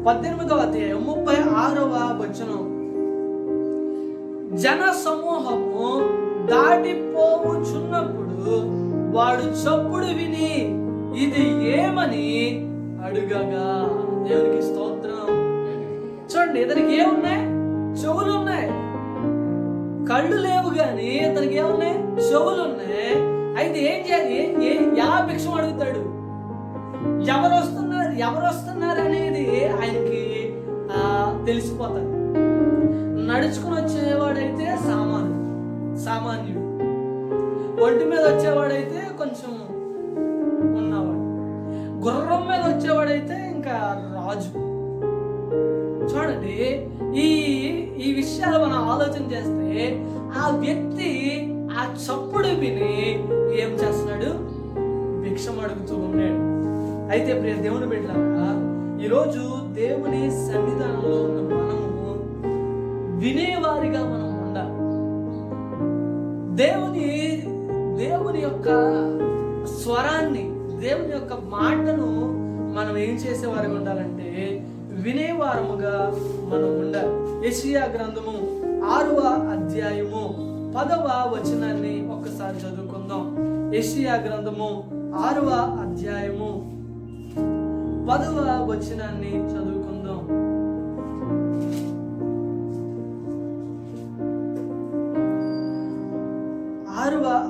36వ వచనం. జన సమూహము దాటిపోవుచున్నప్పుడు వాడు చప్పుడు విని ఇది ఏమని అడుగగా. దేవునికి స్తోత్రం. చూడండి, ఇతనికి ఏమున్నాయి? చెవులు ఉన్నాయి. కళ్ళు లేవు కానీ ఇతనికి ఏమున్నాయి? చెవులు ఉన్నాయి. అయితే ఏం చేయాలి? ఎలా భిక్షం అడుగుతాడు? ఎవరు వస్తున్నారు అనేది ఆయనకి తెలిసిపోతాడు. నడుచుకుని వచ్చేవాడైతే సామాన్యుడు, ఒంటి మీద వచ్చేవాడైతే కొంచెం ఉన్నవాడు, గుర్రం మీద వచ్చేవాడైతే ఇంకా రాజు. చూడండి, ఈ విషయాలు మనం ఆలోచన చేస్తే ఆ వ్యక్తి ఆ చప్పుడు విని ఏం చేస్తున్నాడు? భిక్షం అడుగుతూ ఉన్నాడు. అయితే ప్రియ దేవుని బిడ్డలారా, ఈరోజు దేవుని సన్నిధానంలో ఉన్న మనము వినేవారిగా మనం ఉండాలి. దేవుని యొక్క స్వరాన్ని, దేవుని యొక్క మాటను మనం ఏం చేసేవారిగా ఉండాలంటే వినేవారముగా మనం ఉండాలి. యెషయా గ్రంథము 6వ అధ్యాయము 10వ వచనాన్ని ఒక్కసారి చదువుకుందాం. యెషయా గ్రంథము 6వ అధ్యాయము 10వ వచనాన్ని చదువుకుందాం.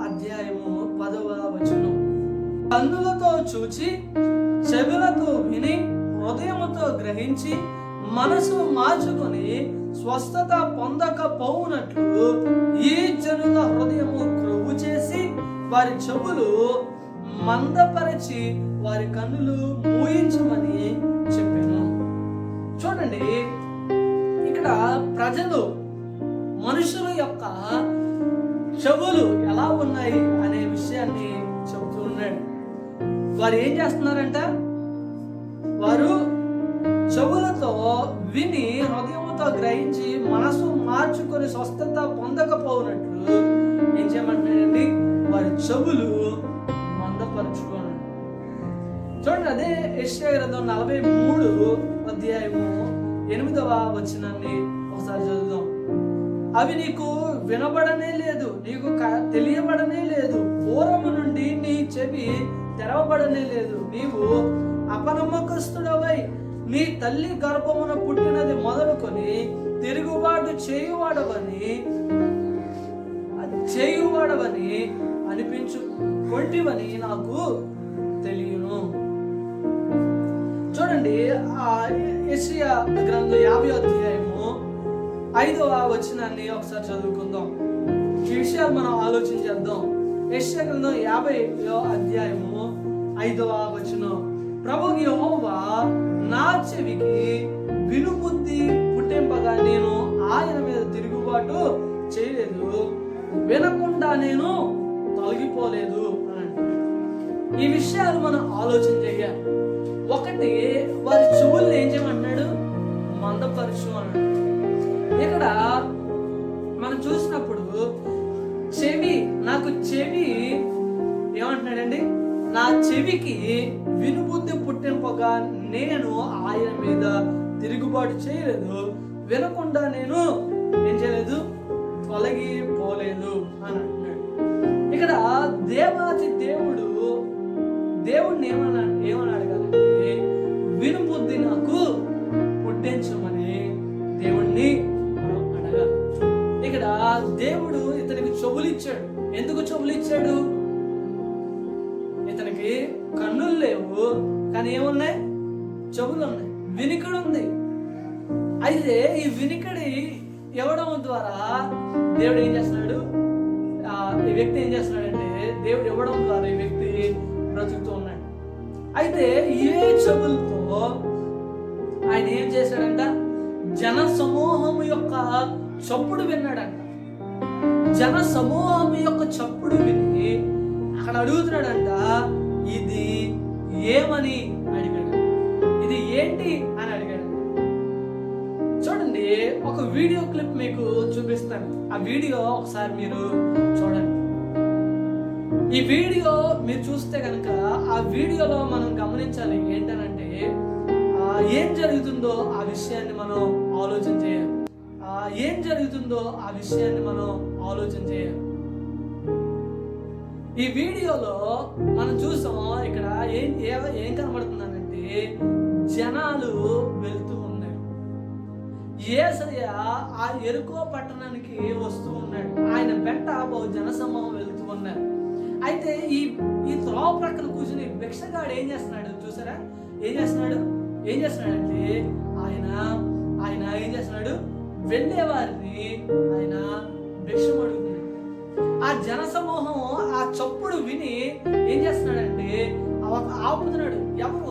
అధ్యాయము 10వ వచనం. కన్నులతో చూచి, చెవులతో విని, హృదయముతో గ్రహించి, మనసు మార్చుకొని స్వస్థత పొందకపోవునట్లు ఈ జనుల హృదయము క్రొవ్వు చేసి, వారి చెవులు మందపరిచి, వారి కన్నులు మూయించమని చెప్పాను. చూడండి, ఇక్కడ ప్రజలు, మనుషుల యొక్క చెవులు ఎలా ఉన్నాయి అనే విషయాన్ని చెబుతూ ఉన్నాడు. వారు ఏం చేస్తున్నారంట? వారు చెవులతో విని, హృదయముతో గ్రహించి, మనసు మార్చుకొని స్వస్థత పొందకపోయినట్లు ఏం చేయమంటున్నాడండి? వారి చెవులు మందపరుచుకోండి. చూడండి, అదే యెషయా గ్రంథం 43 అధ్యాయము 8వ వచనాన్ని ఒకసారి చదువుదాం. అవి నీకు వినబడనే లేదు, నీకు తెలియబడనే లేదు, పూర్వము నుండి నీ చెవి తెరవబడనే లేదు. నీవు అపనమ్మకస్తుడవై నీ తల్లి గర్భమున పుట్టినది మొదలుకొని తిరుగుబాటు చేయువాడవని అనిపించుకొంటివని నాకు తెలియను. చూడండి, యెషయా గ్రంథం 50వ అధ్యాయము 5వ వచనాన్ని ఒకసారి చదువుకుందాం. ఈ విషయాలు మనం ఆలోచన చేద్దాం. యెషయా గ్రంథం 50వ అధ్యాయము 5వ వచనం. ప్రభువు యెహోవా నా చెవికి వినుబుద్ధి పుట్టింపగా నేను ఆయన మీద తిరుగుబాటు చేయలేదు, వినకుండా నేను తొలగిపోలేదు అని. ఈ విషయాలు మనం ఆలోచన చేయాలి. ఒకటి, వారి చెవుల్ని ఏం చేయమన్నాడు? మందపరచు అన్నాడు. ఇక్కడ మనం చూసినప్పుడు నాకు చెవి ఏమంటున్నాడండి? నా చెవికి వినుబుద్ధి పుట్టింపగా నేను ఆయన మీద తిరుగుబాటు చేయలేదు, వినకుండా నేను ఏం చేయలేదు? తొలగిపోలేదు అని అంటున్నాడు. ఇక్కడ దేవాది దేవుడిని ఏమని అడగాలంటే వినుబుద్ధి నాకు పుట్టించమని దేవుణ్ణి మనం అడగాలి. ఇక్కడ దేవుడు ఇతనికి చెవులు ఇచ్చాడు. ఎందుకు చెవులు ఇచ్చాడు? ఇతనికి కన్నులు లేవు, కానీ ఏమున్నాయి? చెవులు ఉన్నాయి, వినికిడి ఉంది. అయితే ఈ వినికిడి ఇవ్వడం ద్వారా దేవుడు ఏం చేస్తున్నాడు? ఈ వ్యక్తి ఏం చేస్తున్నాడంటే దేవుడు ఇవ్వడం ద్వారా ఈ వ్యక్తి బ్రతుకుతూ ఉన్నాడు. అయితే ఏ చెవులతో ఆయన ఏం చేశాడంట? జన సమూహం యొక్క చప్పుడు విన్నాడంట. జన సమూహం యొక్క చప్పుడు విని అక్కడ అడుగుతున్నాడంట, ఇది ఏమని అడిగాడు. ఇది ఏంటి అని అడిగాడు. చూడండి, ఒక వీడియో క్లిప్ మీకు చూపిస్తాను. ఆ వీడియో ఒకసారి మీరు చూడండి. ఈ వీడియో మీరు చూస్తే కనుక ఆ వీడియోలో మనం గమనించాలి ఏంటనంటే ఏం జరుగుతుందో ఆ విషయాన్ని మనం ఆలోచన చేయాలి. ఏం జరుగుతుందో ఆ విషయాన్ని మనం ఆలోచన చేయాలి. ఈ వీడియోలో మనం చూసాం, ఇక్కడ ఏం కనబడుతుందంటే జనాలు వెళ్తూ ఉన్నారు. యేసయ్య ఆ యెరికో పట్టణానికి వస్తూ ఉన్నాడు. ఆయన వెంట జనసమూహం వెళ్తూ ఉన్నారు. అయితే ఈ ఈ త్రోవ ప్రక్కన కూర్చుని భిక్షగాడు ఏం చేస్తున్నాడు చూసారా? ఏం చేస్తున్నాడంటే ఆయన ఆయన ఏం చేస్తున్నాడు? వెళ్ళే వారిని ఆయన భిక్షం అడుగుతున్నాడు. ఆ జన సమూహం ఆ చప్పుడు విని ఏం చేస్తున్నాడంటే ఆపుతున్నాడు. ఎవరు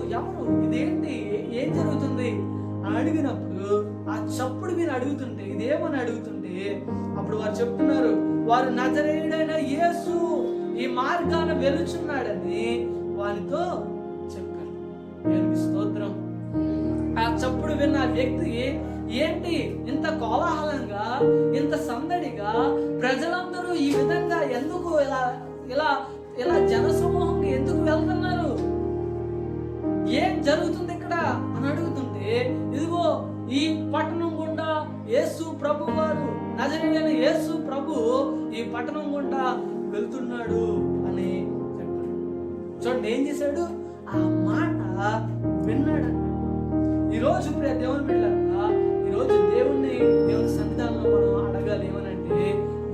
ఇదేంటి, ఏం జరుగుతుంది అని అడిగినప్పుడు ఆ చప్పుడు విని అడుగుతుంటే, ఇదేమని అడుగుతుంటే అప్పుడు వారు చెప్తున్నారు, వారు నజరేయుడైన యేసు ఈ మార్గాన వెలుచున్నాడని వారితో చెప్పారు. దేవునికి స్తోత్రం. ఆ చప్పుడు విన్న ఆ వ్యక్తి ఏంటి ఇంత కోలాహలంగా, ఇంత సందడిగా ప్రజలందరూ ఈ విధంగా ఎందుకు ఇలా జనసమూహంగా ఎందుకు వెళ్తున్నారు, ఏం జరుగుతుంది ఇక్కడ అని అడుగుతుంటే, ఇదిగో ఈ పట్టణం గుండా యేసు ప్రభు వారు, నజరేయుడైన యేసు ప్రభు ఈ పట్టణం గుండా వెళ్తున్నాడు అని చెప్పాడు. చూడండి ఏం చేశాడు? ఆ మాట విన్నాడు. ఈరోజు దేవుని బిడ్డలారా, ఈరోజు దేవుని సన్నిధానంలో మనం అడగాలి ఏమనంటే,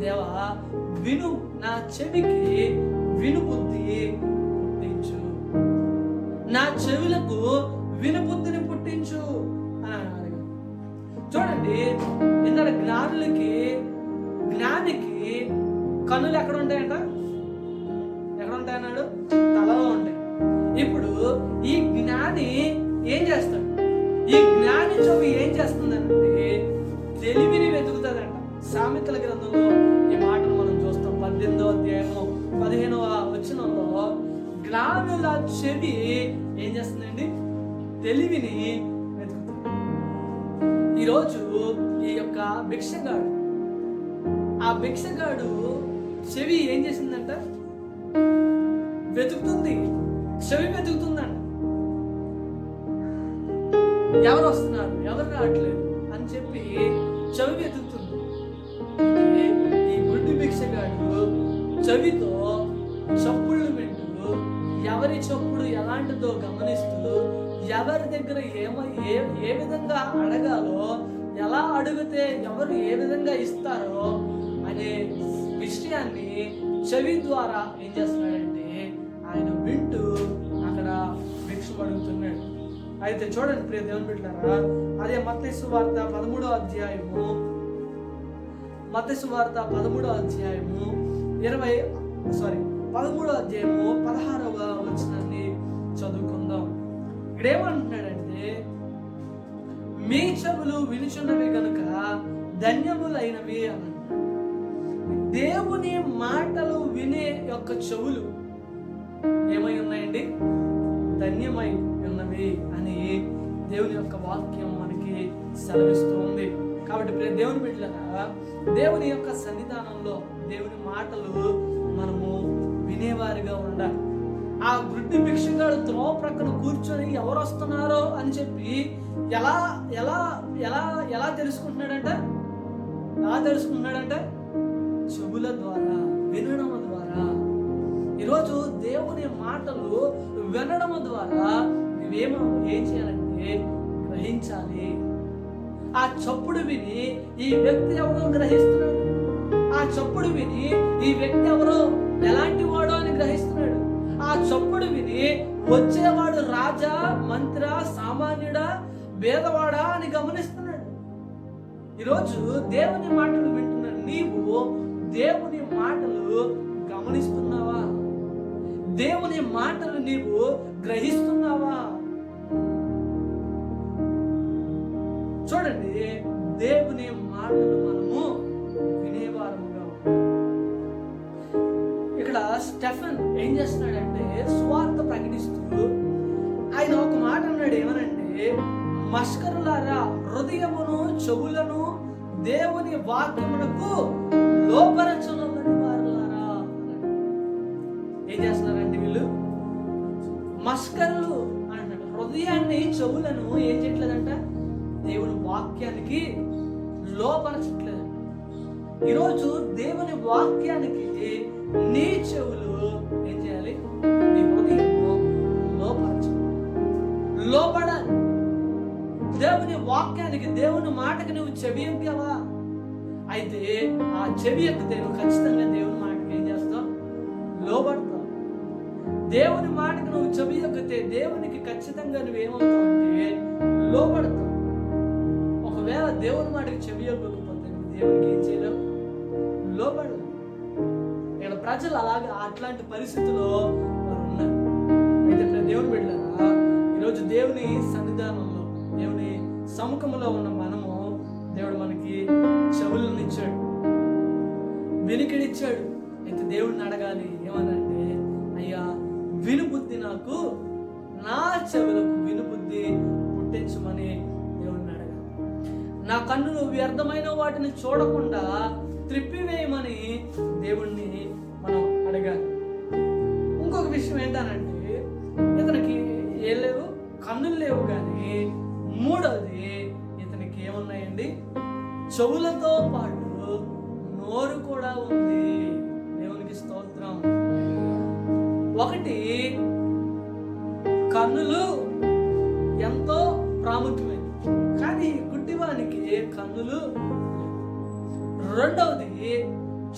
దేవా విను, నా చెవికి వినుబుద్ధి పుట్టించు, నా చెవులకు వినుబుద్ధిని పుట్టించు అని అడగాలి. చూడండి, ఇందర జ్ఞానికి కన్నులు ఎక్కడ ఉంటాయంట? ఎక్కడ ఉంటాయన్నాడు? తలలో ఉంటాయి. ఇప్పుడు ఈ జ్ఞాని ఏం చేస్తాడు? ఈ జ్ఞాని చెవి ఏం చేస్తుందంటే తెలివిని వెతుకుతుందంట. సామెతల గ్రంథంలో ఈ మాటను మనం చూస్తాం. 18వ అధ్యాయము 15వ వచనంలో జ్ఞానుల చెవి ఏం చేస్తుందండి? తెలివిని వెతుకుతుంది. ఈరోజు ఈ యొక్క భిక్షగాడు, ఆ భిక్షగాడు చెవి ఏం చేసిందంట? వెతుకుతుంది. చెవి వెతుకుతుందంట. ఎవరు వస్తున్నారు, ఎవరు రావట్లేదు అని చెప్పి చెవి వెతుకుతుంది. ఈ గుడ్డి భిక్షగాడు చెవితో చప్పుళ్ళు వింటూ, ఎవరి చప్పుడు ఎలాంటిదో గమనిస్తూ, ఎవరి దగ్గర ఏ విధంగా అడగాలో, ఎలా అడిగితే ఎవరు ఏ విధంగా ఇస్తారో అనే విషయాన్ని చెవి ద్వారా ఏం చేస్తున్నాడంటే ఆయన వింటూ అక్కడ భిక్షం అడుగుతున్నాడు. అయితే చూడండి ప్రియ దేవుని బిడ్డలారా, అదే మత్తయి సువార్త 13వ అధ్యాయము 16వ అధ్యాయము 16వ వచనాన్ని చదువుకుందాం. ఇక్కడ ఏమంటున్నాడంటే, మీ చెవులు వినుచున్నవి కనుక ధన్యములైనవి అని. దేవుని మాటలు వినే యొక్క చెవులు ఏమై ఉన్నాయండి? ధన్యమై ఉన్నవి అని దేవుని యొక్క వాక్యం మనకి సెలవిస్తూ ఉంది. కాబట్టి దేవుని బిడ్డలారా, దేవుని యొక్క సన్నిధానంలో దేవుని మాటలు మనము వినేవారిగా ఉండాలి. ఆ గుడ్డి భిక్షగాడు త్రోవ ప్రక్కన కూర్చొని ఎవరు వస్తున్నారో అని చెప్పి ఎలా ఎలా ఎలా ఎలా తెలుసుకుంటున్నాడంట? చెవుల ద్వారా, వినడం ద్వారా. ఈరోజు దేవుని మాటలు వినడం ద్వారా నువ్వేమో ఏం చేయాలంటే గ్రహించాలి. ఆ చప్పుడు విని ఈ వ్యక్తి ఎవరో గ్రహిస్తున్నాడు. ఆ చప్పుడు విని ఈ వ్యక్తి ఎవరో ఎలాంటి వాడో అని గ్రహిస్తున్నాడు. ఆ చప్పుడు విని వచ్చేవాడు రాజా, మంత్ర, సామాన్యుడా, భేదవాడా అని గమనిస్తున్నాడు. ఈరోజు దేవుని మాటలు వింటున్నాడు. నీవు దేవుని మాటలు గమనిస్తున్నావా? దేవుని మాటలు నీవు గ్రహిస్తున్నావా? చూడండి, దేవుని మాటలు మనము వినేవారముగా. ఇక్కడ స్టెఫెన్ ఏం చేస్తున్నాడంటే సువార్త ప్రకటిస్తూ ఆయన ఒక మాట అన్నాడు. ఏమనంటే, మష్కరులారా, హృదయమును చెవులను దేవుని వాక్యమునకు లోపరచునని వారులారా. ఏం చేస్తున్నారంటే వీళ్ళు? మష్కరులు అంటాడు. హృదయాన్ని, చెవులను ఏం చేయట్లేదంట? దేవుని వాక్యానికి లోపరచట్లేదు. ఈరోజు దేవుని వాక్యానికి నీ చెవులు ఏం చేయాలి? నీ హృదయము లోపడాలి. దేవుని వాక్యానికి, దేవుని మాటకి నువ్వు చెవి ఎక్కావా? అయితే ఆ చెవి ఎక్కితే నువ్వు ఖచ్చితంగా దేవుని మాటకి ఏం చేస్తావు? లోబడతావు. దేవుని మాటకు నువ్వు చెవియొగ్గితే దేవునికి ఖచ్చితంగా నువ్వేమవుతావు అంటే లోబడతావు. ఒకవేళ దేవుని మాటకి చెవియొగ్గకపోతే నువ్వు దేవునికి ఏం చేయలేవు, లోబడవు. ఇక్కడ ప్రజలు అలాగే అట్లాంటి పరిస్థితుల్లో ఉన్నారు. అయితే దేవుని బిడ్డలారా, ఈరోజు దేవుని సన్నిధానంలో దేవుని సముఖంలో ఉన్న మనము దేవుడు మనకి చెవులను ఇచ్చాడు, వినికిడిచ్చాడు. అయితే దేవుడిని అడగాలి ఏమనంటే, అయ్యా వినుబుద్ధి నాకు, నా చెవులకు వినుబుద్ధి పుట్టించమని దేవుడిని అడగాలి. నా కన్నులు వ్యర్థమైన వాటిని చూడకుండా త్రిప్పివేయమని దేవుణ్ణి మనం అడగాలి. ఇంకొక విషయం ఏంటనంటే, ఇతనికి ఏం లేవు, కన్నులు లేవు, కానీ మూడవది ఇతనికి ఏమున్నాయండి, చెవులతో పాటు నోరు కూడా ఉంది. దేవునికి స్తోత్రం. ఒకటి, కన్నులు ఎంతో ప్రాముఖ్యమైనది, కానీ గుడ్డివానికి కన్నులు. రెండవది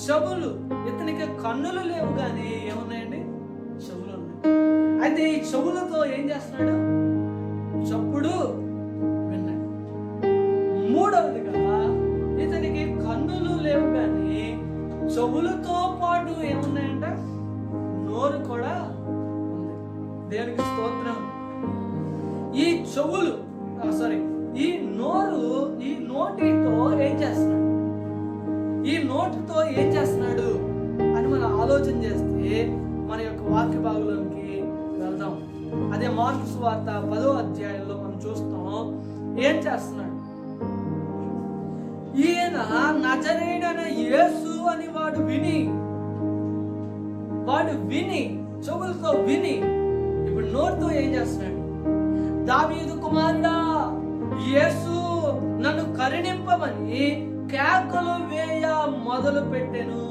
చెవులు. ఇతనికి కన్నులు లేవు కానీ ఏమున్నాయండి, చెవులు ఉన్నాయి. అయితే ఈ చెవులతో ఏం చేస్తున్నాడు, చప్పుడు విన్నాడు. మూడవదిగా ఇతనికి కన్నులు లేవు కానీ చెవులతో పాటు ఏమున్నాయంట, నోరు కూడా ఉంది. దేవునికి స్తోత్రం. ఈ చెవులు ఈ నోరు, ఈ నోటితో ఏం చేస్తున్నాడు, ఈ నోటితో ఏం చేస్తున్నాడు అని మనం ఆలోచన చేస్తే మన యొక్క వాక్య భాగంలోకి వెళ్దాం. అదే మార్కు సువార్త 10వ అధ్యాయంలో మనం చూస్తాం. ఏం చేస్తున్నాడు, ఈయన నజరేయుడైన యేసు అని వాడు విని చెవులతో విని ఇప్పుడు నోటితో ఏం చేస్తున్నాడు, దావీదు కుమారుడా యేసు నన్ను కరుణింపమని కేకలు వేయ మొదలు పెట్టెను.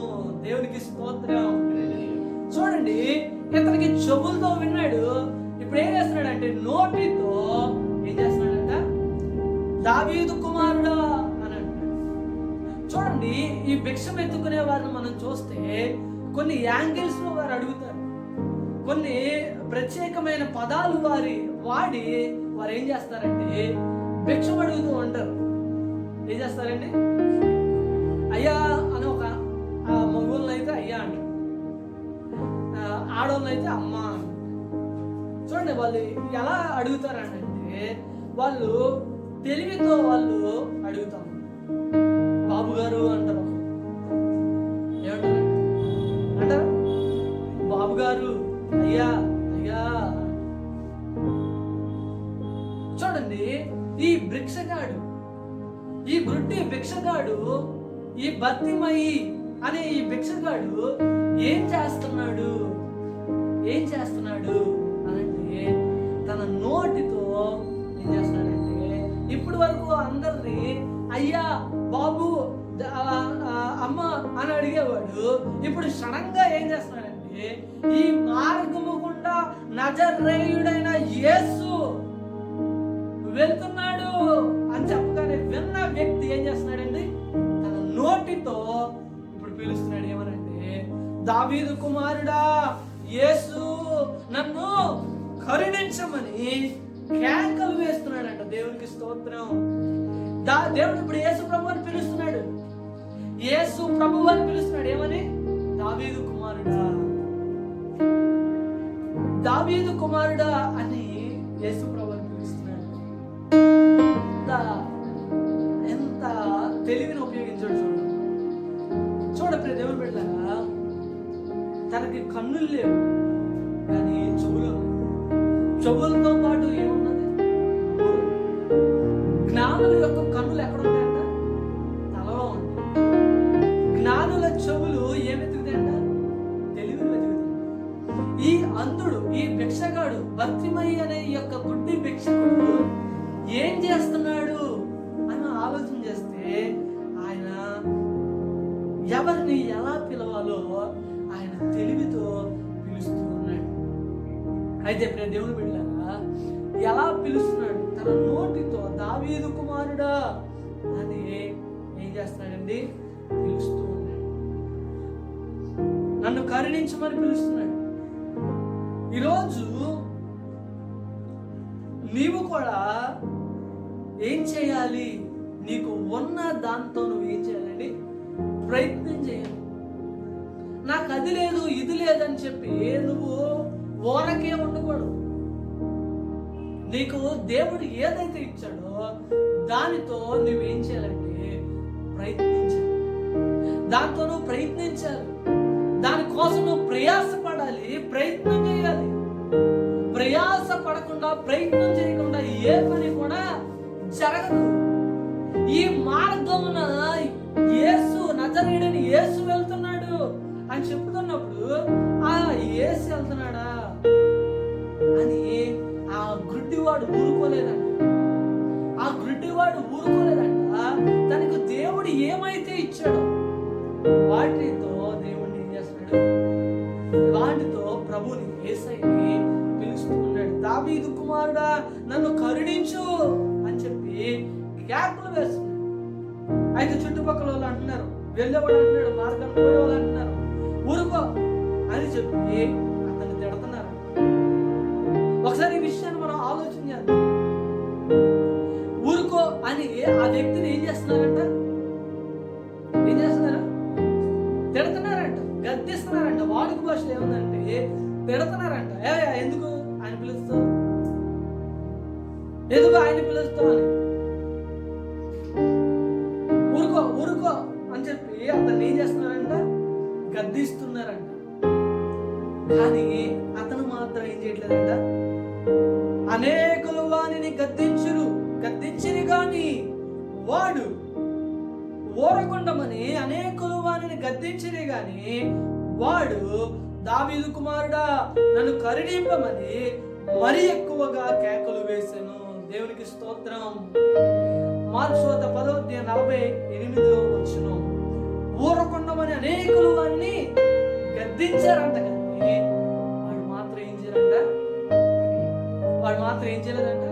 దేవునికి స్తోత్రం. చూడండి, ఇతనికి చెవులతో విన్నాడు, ఇప్పుడు ఏం చేస్తున్నాడు అంటే నోటితో ఏం చేస్తున్నాడంట, దావీదు కుమారుడా అని అంటాడు. చూడండి, ఈ భిక్షం ఎత్తుకునే వారిని మనం చూస్తే కొన్ని యాంగిల్స్ లో వారు అడుగుతారు, కొన్ని ప్రత్యేకమైన పదాలు వాడి వారు ఏం చేస్తారంటే భిక్షం అడుగుతూ ఉంటారు. ఏం చేస్తారండి, అయ్యా అని ఒక మగవాళ్ళని అయితే అయ్యా అంటారు, ఆడవాళ్ళని అయితే అమ్మ అంటారు. చూడండి, వాళ్ళు ఎలా అడుగుతారంటే వాళ్ళు తెలివితో వాళ్ళు అడుగుతారు. బాబు గారు అంటారు, ఏమంటారు అంటారు, బాబు గారు, అయ్యా అయ్యా. చూడండి, ఈ భిక్షగాడు, ఈ గుడ్డి భిక్షగాడు, ఈ బర్తిమయి అనే ఈ భిక్షగాడు ఏం చేస్తున్నాడు అనంటే తన నోటితో ఏం చేస్తున్నాడంటే, ఇప్పటి వరకు అందరినీ అయ్యా బాబు అమ్మ అని అడిగేవాడు, ఇప్పుడు క్షణంగా ఏం చేస్తున్నాడంటే ఈ మార్గము గుండా నజరేయుడైన యేసు వెళ్తున్నాడు అని చెప్పగానే విన్న వ్యక్తి ఏం చేస్తున్నాడండి, తన నోటితో ఇప్పుడు పిలుస్తున్నాడు. ఏమనంటే, దావీదు కుమారుడా యేసు నన్ను కరుణించమని కేకలు వేస్తున్నాడంట. దేవునికి స్తోత్రం. దేవుడు ఇప్పుడు యేసు ప్రభు అని పిలుస్తున్నాడు, యేసు ప్రభు అని పిలుస్తున్నాడు. ఏమని, దావీదు కుమారుడా అని యేసు ప్రభు అని పిలుస్తున్నాడు. ఎంత తెలివిని ఉపయోగించాడు చూడండి. దేవుని బిడ్డలారా, తనకి కన్నులు లేవు కానీ చెవులతో పాటు ఏమున్నది, జ్ఞానుల యొక్క కన్నులు ఎక్కడ ఉంటాయంట, తలలో ఉంటాయి. జ్ఞానుల చెవులు ఏం వెతుకుతాయంట, తెలివిని వెతుకుతాయి. ఈ అంధుడు, ఈ భిక్షగాడు, బర్తిమయి అనే ఈ యొక్క గుడ్డి భిక్షకుడు ఏం చేస్తున్నాడు అని ఆలోచన చేస్తే ఆయన ఎవరిని ఎలా పిలవాలో ఆయన తెలివితో పిలుస్తూ ఉన్నాడు. అయితే దేవుని బిడ్డలారా, ఎలా పిలుస్తున్నాడు, తన నోటితో దావీదు కుమారుడా అని ఏం చేస్తున్నాడండి, పిలుస్తూ ఉన్నాడు. నన్ను కరుణించమని పిలుస్తున్నాడు. ఈరోజు నీవు కూడా ఏం చేయాలి? నీకు ఉన్న దాంతో నువ్వు ఏం చేయాలండి? ప్రయత్నం చేయాలి. నాకు అది లేదు ఇది లేదని చెప్పి నువ్వు ఓరకే ఉండకూడదు. నీకు దేవుడు ఏదైతే ఇచ్చాడో దానితో నువ్వేం చేయాలంటే ప్రయత్నించాలి. దాంతో నువ్వు ప్రయత్నించాలి. దానికోసం నువ్వు ప్రయాసపడాలి, ప్రయత్నం చేయాలి. ప్రయాస పడకుండా, ప్రయత్నం చేయకుండా ఏ పని కూడా జరగదు. ఈ మార్గమున యేసు, నజరేయుడైన యేసు వెళ్తున్నాడు అని చెప్తున్నప్పుడు ఆ యేసు వెళ్తున్నాడా అని ఆ గుడ్డివాడు ఊరుకోలేదంట. ఆ గుడ్డివాడు ఊరుకోలేదంట. తనకు దేవుడు ఏమైతే ఇచ్చాడో వాటితో దేవుడిని ఏం చేస్తున్నాడు? వాటితో ప్రభుని, యేసయ్యని పిలుస్తూ ఉన్నాడు. దావీదు కుమారుడా నన్ను కరుణించు అని చెప్పి కేకలు వేస్తున్నాడు. అయితే చుట్టుపక్కల వాళ్ళు అంటున్నారు, వెళ్ళేవాడు అంటున్నాడు, మార్గాన్ని పోయేవాళ్ళు అంటున్నారు ఊరుకో అని చెప్పి అతన్ని తిడుతున్నారు. ఒకసారి ఈ విషయాన్ని మనం ఆలోచన చేద్దాం. ఊరుకో అని ఆ వ్యక్తిని ఏం చేస్తున్నారంట? ఏం చేస్తున్నారు? తిడుతున్నారంట, గద్దిస్తున్నారంట. వాడుక భాషలో ఏముందంటే తిడుతున్నారంట. ఎందుకు ఆయన పిలుస్తావు? ఎందుకు ఆయన పిలుస్తావు అని, ఊరుకో ఊరుకో అని చెప్పి అతన్ని ఏం చేస్తున్నారంట? గద్దిస్తున్నారంట. కానీ అతను మాత్రం ఏం చేయట్లేదంట. అనేకులు వానిని గద్దించిరి గాని వాడు ఓరకుండమని, అనేకులు వానిని గద్దించిరి గాని వాడు దావీదు కుమారుడా నన్ను కరుణింపమని మరి ఎక్కువగా కేకలు వేసెను. దేవునికి స్తోత్రం. మార్కు సువార్త 10:48 ఊరకుండమని అనేకులు వారిని గద్దించారంట. కానీ వాడు మాత్రం ఏం చేయలేదంట.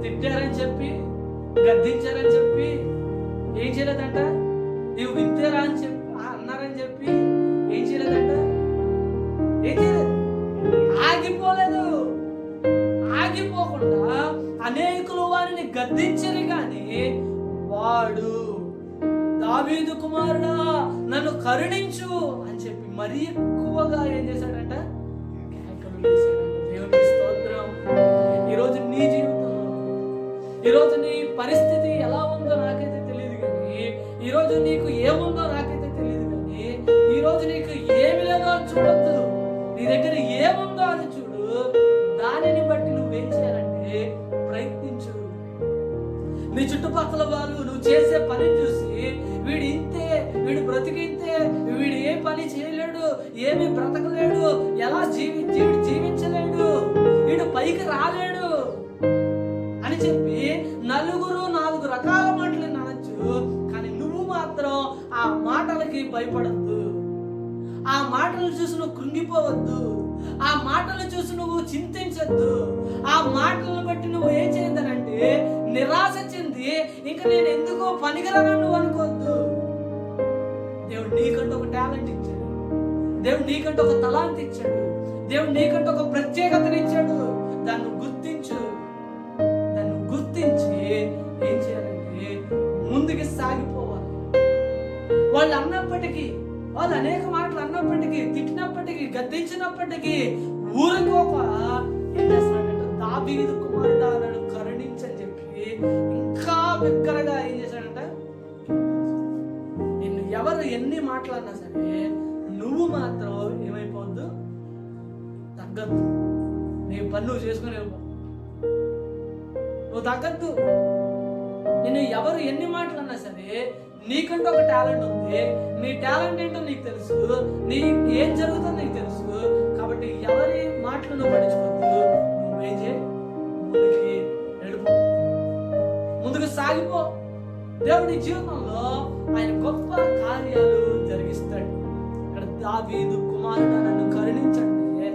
తిట్టారని చెప్పి, గద్దించారని చెప్పి ఏం చేయలేదంట. నీవు వింతేరా అని చెప్పి అన్నారని చెప్పి ఏం చేయలేదంట. ఏం చేయలేదు. ఆగిపోలేదు. ఆగిపోకుండా అనేకులు వారిని గద్దించరు కానీ వాడు దావీదు కుమారుడా నన్ను కరుణించు అని చెప్పి మరీ ఎక్కువగా ఏం చేశాడంట? కేకలు వేశాడంట. దేవునికి స్తోత్రం. ఈరోజు నీ జీవితంలో, ఈరోజు నీ పరిస్థితి ఎలా ఉందో నాకైతే తెలియదు కానీ, ఈరోజు నీకు ఏముందో నాకైతే తెలియదు కానీ, ఈరోజు నీకు ఏమి లేదో చూడొద్దు. నీ దగ్గర ఏముందో అని చూడు. దానిని బట్టి నువ్వేం చేయాలంటే ప్రయత్నించు. నీ చుట్టుపక్కల వాళ్ళు నువ్వు చేసే పని చూసి వీడు ఇంతే, వీడు బ్రతికింతే, వీడు ఏ పని చేయలేడు, ఏమి బ్రతకలేడు, ఎలా జీవించలేడు, వీడు పైకి రాలేడు అని చెప్పి నలుగురు 4 రకాల మాటలు అనొచ్చు. కానీ నువ్వు మాత్రం ఆ మాటలకి భయపడద్దు. ఆ మాటలు చూసి నువ్వు కృంగిపోవద్దు. ఆ మాటలు చూసి నువ్వు చింతించద్దు. ఆ మాటలను బట్టి నువ్వు ఏం చేయద్దనంటే నిరాశ చెంది ఇంకా నేను ఎందుకో పనికిరాను నువ్వు అనుకోవద్దు. దేవుడు నీకంటూ ఒక టాలెంట్ ఇచ్చాడు. దేవుడు నీకంటూ ఒక తలాంతి ఇచ్చాడు. దేవుడు నీకంటూ ఒక ప్రత్యేకతను ఇచ్చాడు. దాన్ని గుర్తించు. దాన్ని గుర్తించి ఏం చేయాలంటే ముందుకు సాగిపోవాలి. వాళ్ళు అన్నప్పటికీ, వాళ్ళు అనేక మాటలు అన్నప్పటికీ, తిట్టినప్పటికీ, గద్దించినప్పటికీ ఊరుకోక ఏం చేస్తున్నాడంటే దావీదు కుమారుడా నన్ను కరుణించని చెప్పి ఇంకా బిగ్గరగా ఏం చేశాడంట? నిన్ను ఎవరు ఎన్ని మాట్లాడినా సరే నువ్వు మాత్రం ఏమైపోవద్దు, తగ్గద్దు. నీ పని నువ్వు చేసుకుని నువ్వు తగ్గద్దు. నిన్ను ఎవరు ఎన్ని మాటలన్నా సరే నీకంటూ ఒక టాలెంట్ ఉంది. నీ టాలెంట్ ఏంటో నీకు తెలుసు. నీకు ఏం జరుగుతుందో నీకు తెలుసు. కాబట్టి ఎవరి మాటలు నువ్వు పట్టించుకోవద్దు. నువ్వేం చేయి, ముందుకి నడుపు, ముందుకు సాగిపో. దేవుడి జీవితంలో ఆయన గొప్ప కార్యాలు జరిగిస్తాడు. ఇక్కడ దావీదు కుమారుడు నన్ను కరుణించండి,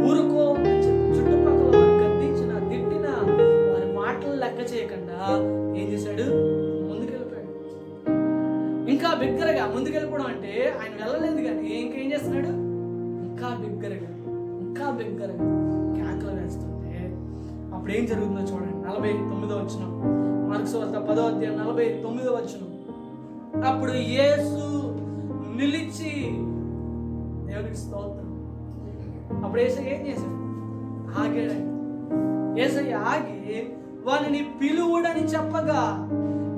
ఊరుకో అని చెప్పి చుట్టుపక్కల వారు గద్దించిన, తిట్టిన వారి మాటలు లెక్క చేయకుండా ఏం చేశాడు? ముందుకెళ్ళిపోయాడు. ఇంకా ఇంకా బిగ్గరగా ముందుకెళ్ళిపోవడం అంటే ఆయన వెళ్ళలేదు, కానీ ఇంకేం చేస్తున్నాడు, ఇంకా బిగ్గరగా కేకలు వేస్తుంటే అప్పుడు ఏం జరుగుతుందో చూడండి. 49వ వచనం, మార్కు సువార్త 10వ అధ్యాయం 49వ వచనం. అప్పుడు యేసు నిలిచి, దేవునికి స్తోత్రం, అప్పుడు యేసయ్య ఏం చేశాడు, ఆగాడు. యేసయ్య ఆగి వారిని పిలువుడని చెప్పగా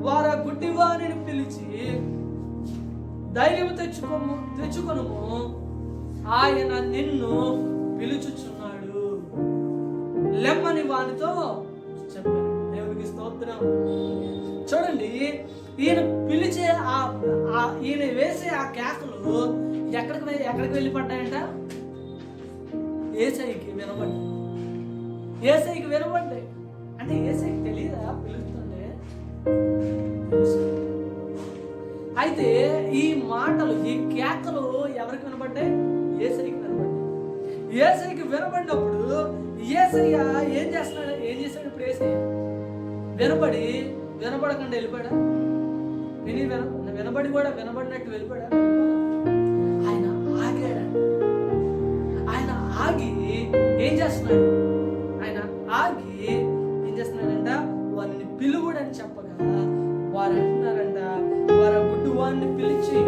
వారు ఆ గుడ్డి వారిని పిలిచి, ధైర్యం తెచ్చుకొనుము, ఆయన నిన్ను పిలుచుచున్నాడు, లెమ్మని వానితో చెప్పాడు. దేవునికి స్తోత్రం. చూడండి, ఈయన పిలిచే ఈయన వేసే ఆ కేకలు ఎక్కడికి వెళ్ళి పడ్డాయంట, యేసయ్యకి వినబడ్డాయి. అంటే యేసయ్యకి తెలియదా పిలుస్తుండే? అయితే ఈ మాటలు, ఈ కేకలు ఎవరికి వినబడ్డాయి? యేసయ్యకి వినబడ్డాయి. యేసయ్యకి వినబడినప్పుడు యేసయ్య ఏం చేశాడు ఇప్పుడు? యేసయ్య వినబడకుండా వెళ్ళిపోయాడా? వినబడి కూడా వినబడినట్టు వెళ్ళిపోయాడా? ఆయన ఆగాడు. ఆయన ఆగి ఏం చేస్తున్నాడు? వారిని పిలువుడని చెప్పగా వారు అంటున్నారంట, వారు గుడ్డు వారిని పిలిచి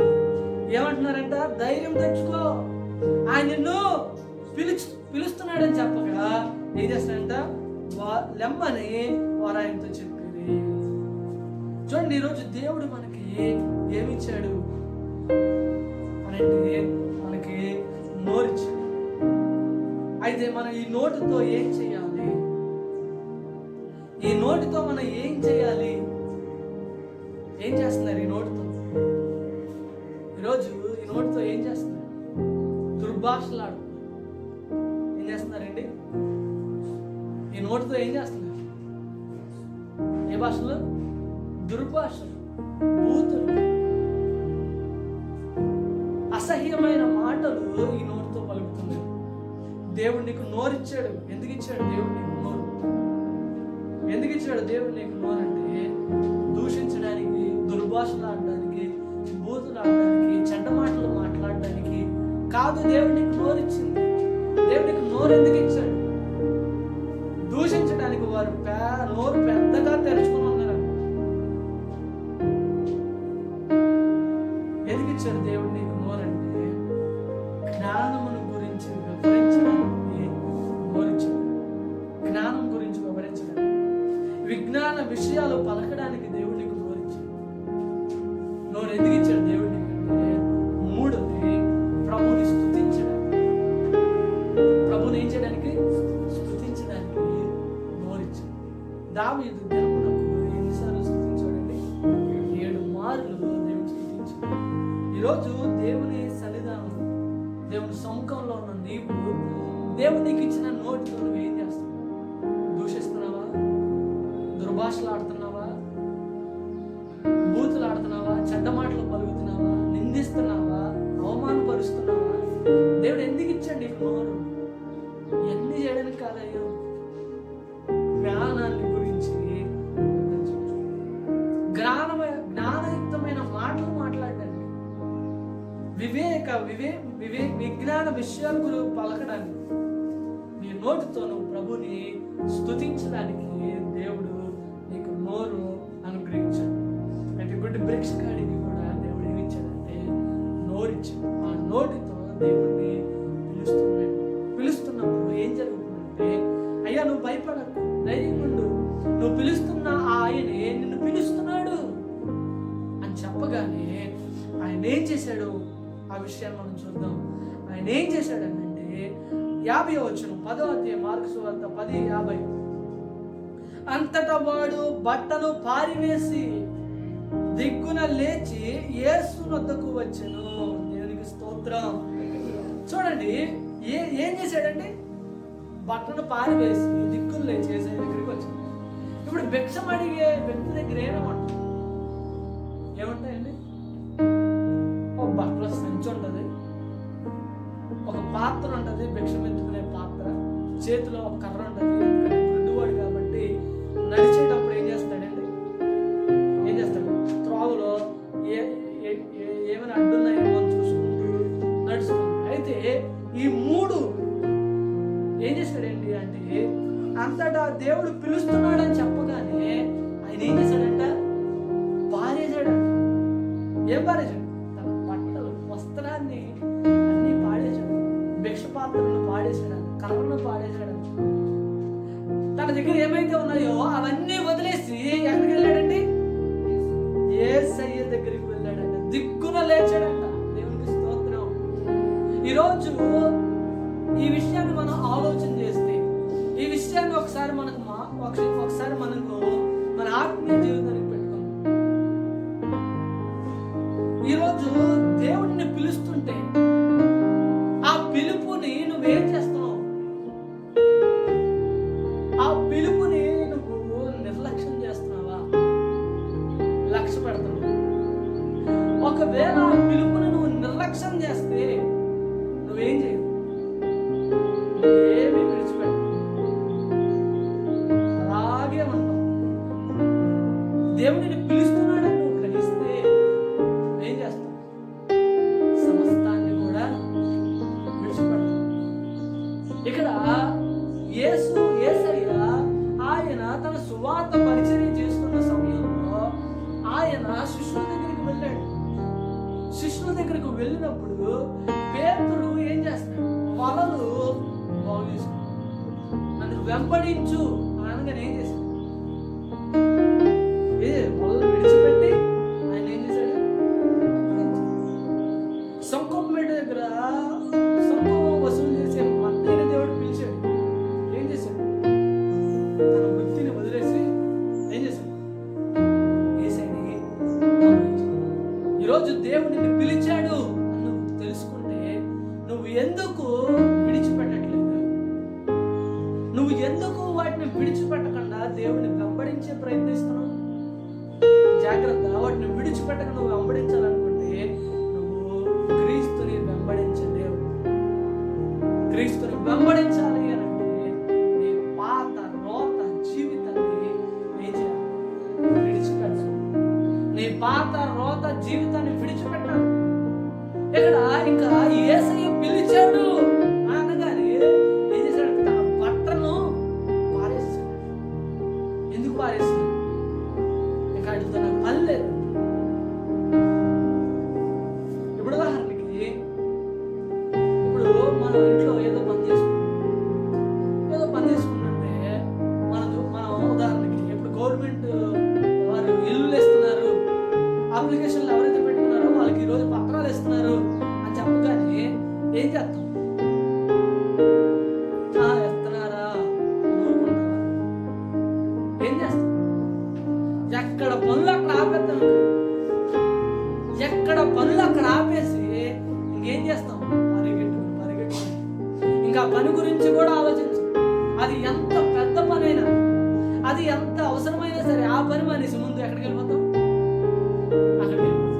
ఏమంటున్నారంట, ధైర్యం తెచ్చుకో, ఆయన నిన్ను పిలుస్తున్నాడని చెప్పగా ఏం చేస్తున్నారంట, లెమ్మని వారు ఆయనతో చెప్పేది. చూడండి, ఈరోజు దేవుడు మనకి ఏమిచ్చాడు అంటే, మనకి నోరిచ్చాడు. అయితే మనం ఈ నోటితో ఏం చేయాలి? ఈ నోటితో మనం ఏం చేయాలి? ఏం చేస్తున్నారు ఈ నోటితో? ఈరోజు ఈ నోటితో ఏం చేస్తున్నారు? దుర్భాషలాడు. ఏం చేస్తున్నారండి? ఈ నోటితో ఏం చేస్తున్నారు? ఏ భాషలు? దుర్భాషలు, బూతులు, అసహ్యమైన మాటలు ఈ నోటితో పలుకుతున్నారు. దేవుడు నీకు నోరిచ్చాడు. ఎందుకు ఇచ్చాడు దేవుడు నీకు నోరు? ఎందుకు ఇచ్చాడు దేవుడు నీకు నోరు అంటే, దూషించడానికి, దుర్భాషలు ఆడడానికి, బూతులు ఆడడానికి, చెడ్డ మాటలు మాట్లాడడానికి కాదు దేవుడు నీకు నోరు ఇచ్చింది. దేవుడు నీకు నోరు ఎందుకు ఇచ్చాడు? దూషించడానికి. వారు నోరు పెద్దగా తెరుచుకుని ఉన్నారు. ఎందుకు ఇచ్చాడు దేవుడు నీకు నోరు అంటే, జ్ఞానమును గురించి వివరించడానికి నోరిచ్చాడు. జ్ఞానం గురించి వివరించడానికి, విజ్ఞాన విషయాలు పలకడానికి దేవుడు నీకు నోరిచ్చాడు. నోరు ఎందుకు ఇచ్చాడు దేవుడు నీకు అంటే, మూడోది ప్రభుని స్తుతించడానికి. ప్రభుని ఏం చేయడానికి? స్తుతించడానికి నోరిచ్చాడు. దావీదు దినమునకు ఎన్నిసార్లు స్తుతించాడండి? 7 మార్లు దేవుడు స్తుతించాడు. ఈరోజు దేవుని సన్నిధానం, దేవుని సముఖంలో ఉన్న నీవు దేవుడు నీకు ఇచ్చిన నోటితో నువ్వు ఏం చేస్తావు? దూషిస్తున్నావా? దుర్భాషలు ఆడుతున్నావా? బూతులు ఆడుతున్నావా? చెడ్డ మాటలు పలుకుతున్నావా? నిందిస్తున్నావా? అవమానపరుస్తున్నావా? దేవుడు ఎందుకు ఇచ్చాడు నీకు నోరు? ఎన్ని చేయడానికి కాదయ్యో, జ్ఞానాన్ని గురించి, జ్ఞానయుక్తమైన మాటలు మాట్లాడడానికి, విజ్ఞాన విషయాల గురించి పలకడానికి, నీ నోటితో నువ్వు ప్రభుని స్తుతించడానికి దేవుడు నీకు నోరు అనుగ్రహించాడు. అంటే గుడ్డి బ్రిక్స్కాడికి కూడా దేవుడు ఏమి ఇచ్చాడంటే నోరిచ్చాడు. ఆ నోటితో దేవుడిని పిలుస్తున్నప్పుడు ఏం జరుగుతుందంటే, అయ్యా నువ్వు భయపడకు, ధైర్యంగా ఉండు, నువ్వు పిలుస్తున్న ఆయనే నిన్ను పిలుస్తున్నాడు అని చెప్పగానే ఆయన ఏం చేశాడు? ఆ విషయాన్ని మనం చూద్దాం. ఆయన ఏం చేశాడనంటే, 50వ వచనం, 10వ అధ్యాయం, మార్కు సువార్త 10:50. అంతటా వాడు బట్టను పారివేసి దిగ్గున లేచి యేసు వద్దకు వచ్చెను. దేవునికి స్తోత్రం. చూడండి, ఏం చేశాడండి? బట్టను పారివేసి దిగ్గును లేచి యేసు దగ్గరికి వచ్చాడు. ఇప్పుడు భిక్షం అడిగే వ్యక్తి దగ్గర ఏముంటాయండి? ఒక బట్టల సంచి ఉంటుంది, ఒక పాత్ర ఉంటుంది, భిక్షం ఎత్తుకునే పాత్ర, చేతిలో ఒక కర్ర ఉంటుంది. గుడ్డువాడు కాబట్టి నడిచేటప్పుడు ఏం చేస్తాడండి? త్రోవలో ఏం పారేశాడు? తన బట్టలు, వస్త్రాన్ని అన్ని పాడేశాడు. భిక్ష పాత్రను పాడేశాడు, కర్రను పాడేశాడు. తన దగ్గర ఏమైతే ఉన్నాయో అవన్నీ వదిలేసి ఎక్కడికి వెళ్ళాడండి? యేసయ్య దగ్గరికి వెళ్ళాడంట. దిక్కున లేచాడంట. దేవునికి స్తోత్రం. ఈరోజు ఈ విషయాన్ని మనం ఆలోచన చేస్తే, ఈ విషయాన్ని ఒకసారి మనకు మన ఆత్మీయ జీవితానికి పెట్టుకోం. ఈరోజు దేవుడిని పిలుస్తుంటే ఆ పిలుపుని నువ్వేం చేస్తున్నావు? ఆ పిలుపుని నువ్వు నిర్లక్ష్యం చేస్తున్నావా? లక్ష్య పెడుతున్నావు. ఒకవేళ ఆ పిలుపుని నువ్వు నిర్లక్ష్యం చేస్తే నువ్వేం చేయవు? ఏమీ విడిచిపెట్టు, అలాగే ఉంటావు. దేవుడిని పిలుస్తున్నాడని నువ్వు గ్రహిస్తే ఏం చేస్తావు? సమస్తాన్ని కూడా విడిచిపెడతావు. ఇక్కడ యేసయ్య ఆయన తన సువార్త పరిచర్య చేస్తున్న సమయంలో ఆయన శిష్యుల దగ్గరికి వెళ్ళాడు. శిష్యుల దగ్గరికి వెళ్ళినప్పుడు పేతురు ఏం చేస్తాడు? వలలు బాగు చేసుకున్నాడు. నన్ను వెంబడించు అనగానే ఏం చేశాడు? వలలు విడిచిపెట్టి ఆయన ఏం చేశాడు? సంకోపమేట దగ్గర సంకోపం వసూలు చేసే మత్తయిన దేవుడు పిలిచాడు. ఏం చేశాడు? తన వృత్తిని వదిలేసి ఏం చేశాడు? యేసయ్యని గమనించాడు. ఈరోజు దేవుడు నిన్ను పిలిచాడు అని నువ్వు తెలుసుకుంటే నువ్వు ఎందుకు విడిచిపెట్టట్లేదు? నువ్వు ఎందుకు వాటిని విడిచిపెట్టకుండా దేవుడిని వెంబడించే ప్రయత్నిస్తున్నావు? జాగ్రత్త. వాటిని విడిచిపెట్టక నువ్వు వెంబడించాలనుకుంటే నువ్వు క్రీస్తుని వెంబడించలేవు. క్రీస్తుని వెంబడించాలి అని అంటే నీ పాత రోత జీవితాన్ని ఏం చేయాలి? విడిచిపెట్టాలి. నీ పాత రోత జీవితాన్ని విడిచిపెట్టాలి. ఇక్కడ ఇంకా యేసయ్య పిలిచాడు అనగానే ఏం చేశాడు? తన బట్టను పారేసాడు. ఎందుకు పారేసాడు? ఇక అడిగితే నాకు పని లేదు. ఇప్పుడు ఉదాహరణకి ఇప్పుడు మనం ఇంట్లో ఏదో పని చేసుకుంటుంటే మనం ఉదాహరణకి ఇప్పుడు గవర్నమెంట్ వారు ఇల్లులు ఇస్తున్నారు, అప్లికేషన్లు ఎవరైతే పెట్టుకున్నారో వాళ్ళకి ఈరోజు పత్రాలు ఇస్తున్నారు అని చెప్పగానే ఏం చేస్తాం? ఇస్తున్నారా ఊరుకుంటారా? ఏం చేస్తాం? ఎక్కడ పనులు అక్కడ ఆపేస్తాం. ఎక్కడ పనులు అక్కడ ఆపేసి ఇంకేం చేస్తాం? పరిగెట్టు. ఇంకా పని గురించి కూడా ఆలోచించు. అది ఎంత పెద్ద పనైనా, అది ఎంత అవసరమైనా సరే ఆ పని మానేసి ముందు ఎక్కడికి వెళ్ళిపోతాం? అక్కడికి వెళ్ళిపోతాం.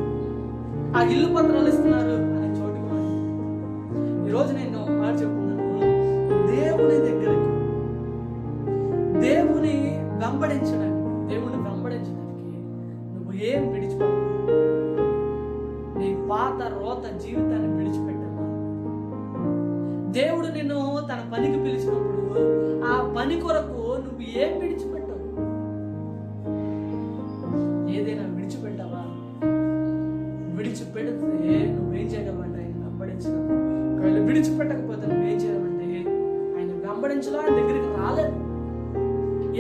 ఆ ఇల్లు పత్రాలు ఇస్తున్నారు అనే చోటుకి మనం. ఈరోజు నేను ఒక మాట చెప్తున్నాను. దేవుని దగ్గరికి, దేవుని వెంబడించడానికి నువ్వు ఏం విడిచిపెట్టావు? నీ పాత రోత జీవితాన్ని విడిచిపెట్టావా? దేవుడు నిన్ను తన పనికి పిలిచినప్పుడు ఆ పని కొరకు నువ్వు ఏం విడిచిపెట్టావు? ఏదైనా విడిచిపెట్టావా? విడిచిపెడితే నువ్వేం చేయగలవంటే ఆయన వెంబడించడం. ఒకవేళ విడిచిపెట్టకపోతే నువ్వేం చేయాలంటే ఆయన వెంబడించలో ఆయన దగ్గరికి రాలేదు.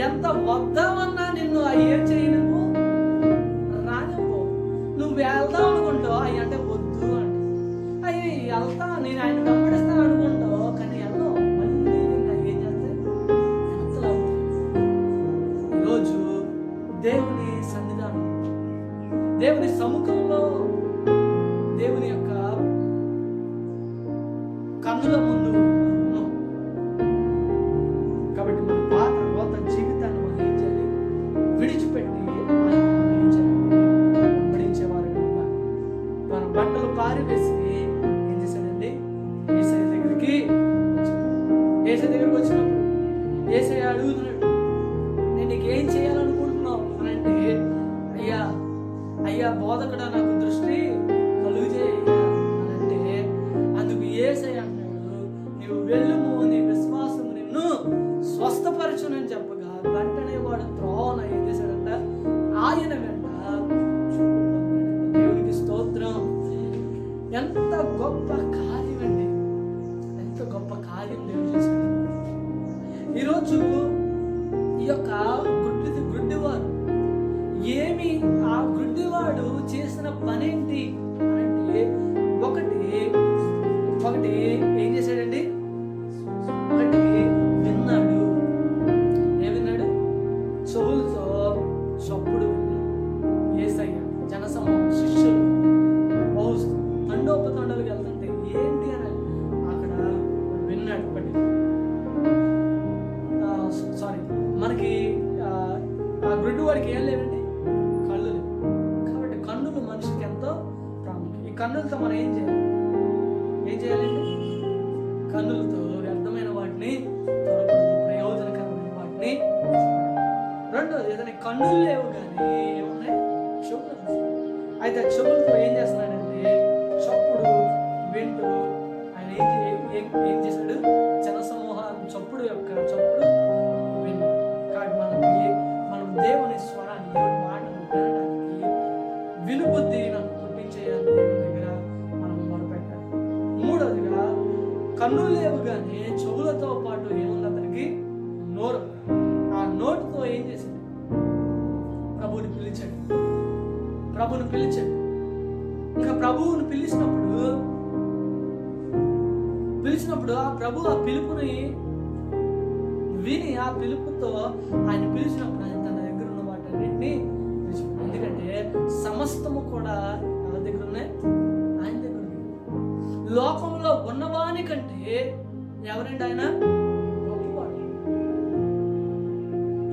ఎంత వద్దామన్నా నిన్ను ఏం చేయను, రానివ్వు. నువ్వు వెళ్దాం అనుకుంటావు, అవి అంటే వద్దు అంటే అవి వెళ్తా, నేను ఆయన వెంబడిస్తాను అనుకుంటావు, కానీ వెళ్ళవు. మళ్ళీ ఏం చేస్తే ఎంతలా ఈరోజు దేవుని సన్నిధానం, దేవుని సముఖంలో, దేవుని యొక్క కన్నుల ముందు కాబట్టి మన పాత రోత జీవితాన్ని మనం ఏం చేయాలి? విడిచిపెట్టి వెంబడించేవారు కనుక మన బట్టలు పారివేసి ఏం చేశాడండి? యేసయ్య దగ్గరికి వచ్చినప్పుడు యేసయ్య అడుగుతున్నాడు, నేను నీకు ఏం చేయాలనుకుంటున్నావు అని అంటే, అయ్యా బోధకుడా నాకు దృష్టి కలుగు చేయ్యా అని అంటే, అందుకు యేసయ్య అంటాడు, నీవు వెళ్ళుము, నీ విశ్వాసం నిన్ను స్వస్థపరచునని చెప్పగా వెంటనే వాడు త్రోవన ఏం చేశాడంట? ఆయన వెంట చూపు. దేవునికి స్తోత్రం. ఎంత గొప్ప కార్యం అండి, ఎంత గొప్ప కార్యం దేవుడు చేశాడు. ఈరోజు ఈ యొక్క గుడ్డివాడు ఏమి, ఆ గుడ్డివాడు చేసిన పనేంటి అంటే ఒకటి ఏం చేశాడండి, ఒకటి విన్నాడు. ఏం విన్నాడు? చెవులతో చప్పుడు విన్నాడు. యేసయ్య జనసమూహం శిష్యులు తండోపతండాలకు వెళ్తుంటే ఏంటి అని అక్కడ విన్నాడు. ఒకటి మనకి ఆ గుడ్డివాడికి ఏం లేదండి, కళ్ళు లేవు. కాబట్టి కన్నులు మనిషికి ఎంతో ప్రాముఖ్యం. ఈ కన్నులతో మనం ఏం చేయాలండి? కన్నులతో వ్యర్థమైన వాటిని చూడకూడదు, ప్రయోజనకరమైన వాటిని. రెండోది, ఏదైనా కన్నులు లేవు కానీ ఏమున్నాయి? చెవులు. అయితే ఆ చెవులతో ఏం చేస్తున్నాడంటే చప్పుడు వింటూ ఆయన ఏం చేశాడు? జనసమూహం చప్పుడు విన్నాడు. కాబట్టి మనం దేవుని స్వరాన్ని, దేవుని మాటను వినడానికి వినుబుద్ధి నాకు పుట్టించేయాలి. దేవుని దగ్గర మనం మొదలుపెట్టాలి. మూడవదిగా, కన్నులు లేవు కానీ చెవులతో పాటు ఏముంది అతనికి? నోరు. ఆ నోటితో ఏం చేసింది? ప్రభువుని పిలిచాడు. ఇంకా ప్రభువుని పిలిచినప్పుడు ఆ ప్రభు ఆ పిలుపుని విని, ఆ పిలుపుతో ఆయన పిలిచినప్పుడు ఆయన తన దగ్గర ఉన్న వాటన్నిటిని పిలిచాడు. ఎందుకంటే సమస్తము కూడా ఎవరి దగ్గర ఉన్నాయి? ఆయన దగ్గర ఉన్నాయి. లోకంలో ఉన్నవాని కంటే ఎవరండి ఆయన? గొప్పవాడు.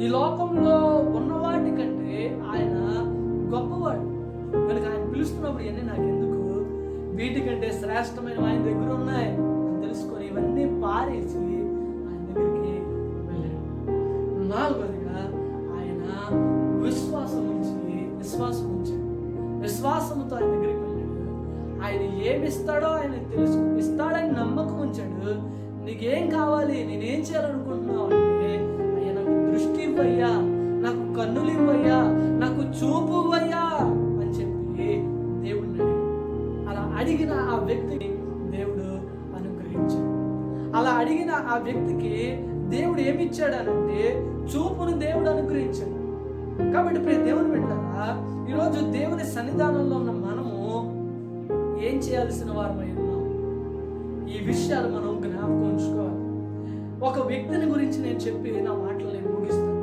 ఈ లోకంలో ఉన్నవాటి కంటే ఆయన గొప్పవాడు. కనుక ఆయన పిలుస్తున్నప్పుడు ఇవన్నీ నాకెందుకు, వీటికంటే శ్రేష్టమైన ఆయన దగ్గర ఉన్నాయి అని తెలుసుకొని ఇవన్నీ పారేసి ఆయన దగ్గరికి వెళ్ళాడు. నాలుగోదిగా, ఆయన విశ్వాసంతో ఆయన దగ్గరికి వెళ్ళాడు. ఆయన ఏమిస్తాడో ఆయన తెలుసు, ఇస్తాడని నమ్మకం ఉంచాడు. నీకేం కావాలి, నేనేం చేయాలనుకుంటున్నావు అంటే, అయ్యా నాకు దృష్టి ఇవ్వయ్యా, నాకు కన్నులు ఇవ్వయ్యా, నాకు చూపు ఇవ్వయ్యా అని చెప్పి దేవుడిని అడిగాడు. అలా అడిగిన ఆ వ్యక్తిని దేవుడు అనుగ్రహించాడు. అలా అడిగిన ఆ వ్యక్తికి దేవుడు ఏమిచ్చాడనంటే చూపును దేవుడు అనుగ్రహించాడు. కాబట్టి ప్రియ దేవుని బిడ్డలారా, ఈరోజు దేవుని సన్నిధానంలో ఉన్న మనము ఏం చేయాల్సిన వారమై ఉన్నాం? ఈ విషయాలు మనం జ్ఞాపకం ఉంచుకోవాలి. ఒక వ్యక్తిని గురించి నేను చెప్పి నా మాటలు నేను ముగిస్తాను.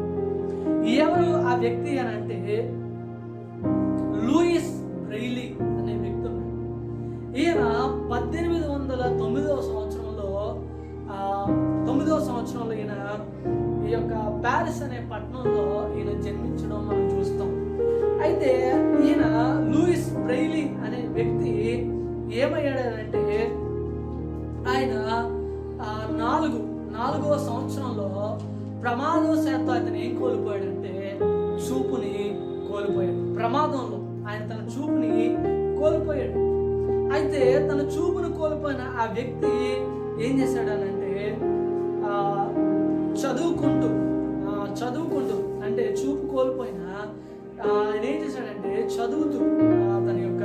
ఎవరు ఆ వ్యక్తి అని అంటే, లూయిస్ బ్రెయిలీ అనే వ్యక్తి ఉన్నాడు. ఈయన 1809వ సంవత్సరంలో ఈయన ఈ యొక్క ప్యారిస్ అనే పట్టణంలో ఈయన జన్మించడం మనం చూస్తాం. అయితే ఈయన లూయిస్ బ్రెయిలీ అనే వ్యక్తి ఏమయ్యాడంటే, ఆయన 4వ సంవత్సరంలో ప్రమాదవశాత్తు అతను ఏం కోల్పోయాడంటే చూపుని కోల్పోయాడు. ప్రమాదంలో ఆయన తన చూపుని కోల్పోయాడు. అయితే తన చూపును కోల్పోయిన ఆ వ్యక్తి ఏం చేశాడనంటే, చదువుకుంటూ అంటే చూపు కోల్పోయిన ఆయన ఏం చేశాడంటే చదువుతూ తన యొక్క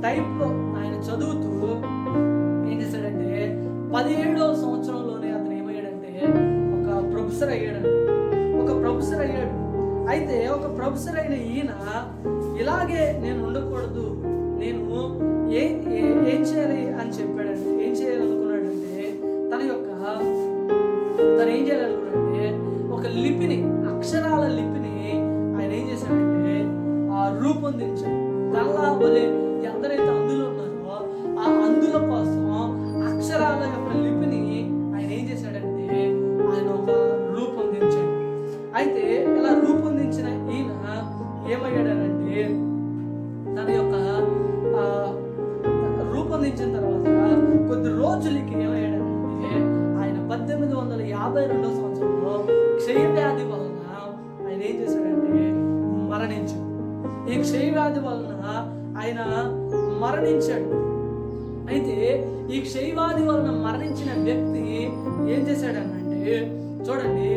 టైంలో ఆయన చదువుతూ ఏం చేశాడంటే 17వ సంవత్సరంలోనే అతను ఏమయ్యాడంటే ఒక ప్రొఫెసర్ అయ్యాడు. అయితే ఒక ప్రొఫెసర్ అయిన ఈయన ఇలాగే నేను ఉండకూడదు, నేను ఏం చేయాలి అని చెప్పాడంటే, ఏం చేయాలనుకున్నాడంటే తను ఏం చేయాలనుకున్నాడంటే ఒక లిపిని, అక్షరాల లిపిని ఆయన ఏం చేశాడంటే రూపొందించాడు. దానిలా వలె ఎందరైతే అందులో ఉన్నారో ఆ అందుల కోసం అక్షరాల యొక్క లిపిని ఆయన ఏం చేశాడంటే ఆయన ఒక రూపొందించాడు. అయితే ఇలా రూపొందించిన ఈయన ఏమయ్యాడనంటే, తన యొక్క రూపొందించిన తర్వాత కొద్ది రోజులకి ఏమయ్యాడంటే, ఆయన 1852వ సంవత్సరంలో క్షయవ్యాధి వలన ఆయన ఏం చేశాడంటే మరణించాడు. ఈ క్షయవ్యాధి వలన ఆయన మరణించాడు. అయితే ఈ క్షయవ్యాధి వలన మరణించిన వ్యక్తి ఏం చేశాడనంటే, చూడండి,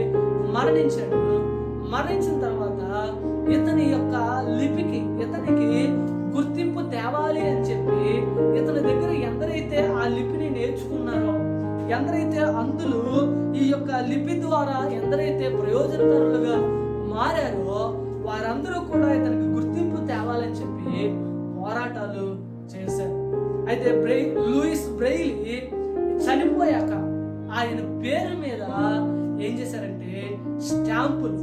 మరణించిన తర్వాత ఇతని యొక్క లిపికి, ఇతనికి గుర్తింపు తేవాలి అని చెప్పి ఎందరైతే ప్రయోజనకరులుగా మారారో వారందరూ కూడా ఇతనికి గుర్తింపు తేవాలని చెప్పి పోరాటాలు చేశారు. అయితే లూయిస్ బ్రెయిలీ చనిపోయాక ఆయన పేరు మీద ఏం చేశారంటే స్టాంపులు,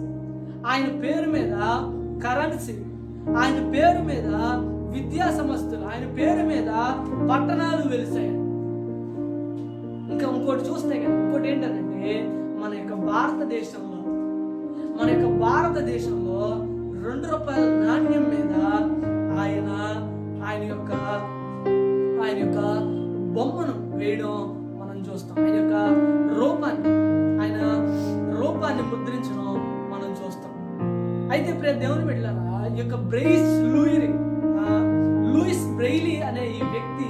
ఆయన పేరు మీద కరెన్సీ, ఆయన పేరు మీద విద్యా సంస్థలు, ఆయన పేరు మీద పట్టణాలు వెలిసాయి. ఇంకా ఇంకోటి చూస్తే కదా, ఇంకోటి ఏంటంటే మన యొక్క భారతదేశంలో ₹2 నాణ్యం మీద ఆయన యొక్క బొమ్మను వేయడం మనం చూస్తాం. ఆయన రూపాన్ని ముద్రించడం మనం చూస్తాం. అయితే ప్రియ దేవుని బిడ్డలారా, ఈ యొక్క లూయిస్ బ్రెయిలీ అనే ఈ వ్యక్తి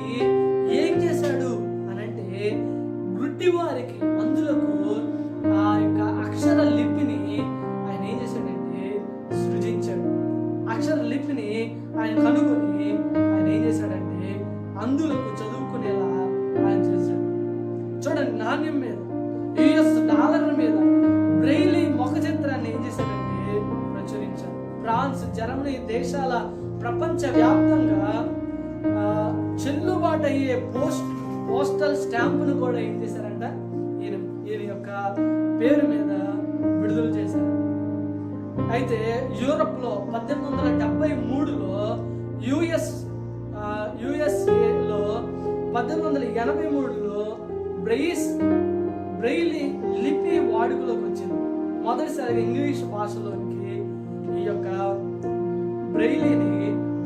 ఏం చేశాడు అనంటే గుడ్డి వారికి అందులకు ఆ యొక్క అక్షర లిపిని ఆయన ఏం చేశాడంటే సృజించాడు. అక్షర లిపిని ఆయన కనుగొని ఆయన ఏం చేశాడంటే అందులకు చదువుకునేలా ఆయన చేశాడు. చూడండి, నాణ్యం మీద $US మీద బ్రెయిలీ ముఖ చిత్రాన్ని ఏం చేశాడంటే ప్రచురించాడు. ఫ్రాన్స్, జర్మనీ దేశాల ప్రపంచ వ్యాప్తంగా చెల్లుబాటు అయ్యే పోస్టల్ స్టాంపును కూడా ఏం చేశారంట ఈయన యొక్క పేరు మీద విడుదల చేశారు. అయితే యూరప్ లో 1873లో యుఎస్ఏలో 1883లో బ్రెయిలీ లిపి వాడుకలోకి వచ్చింది. మొదటిసారిగా ఇంగ్లీష్ భాషలోనికి ఈ యొక్క బ్రెయిలీని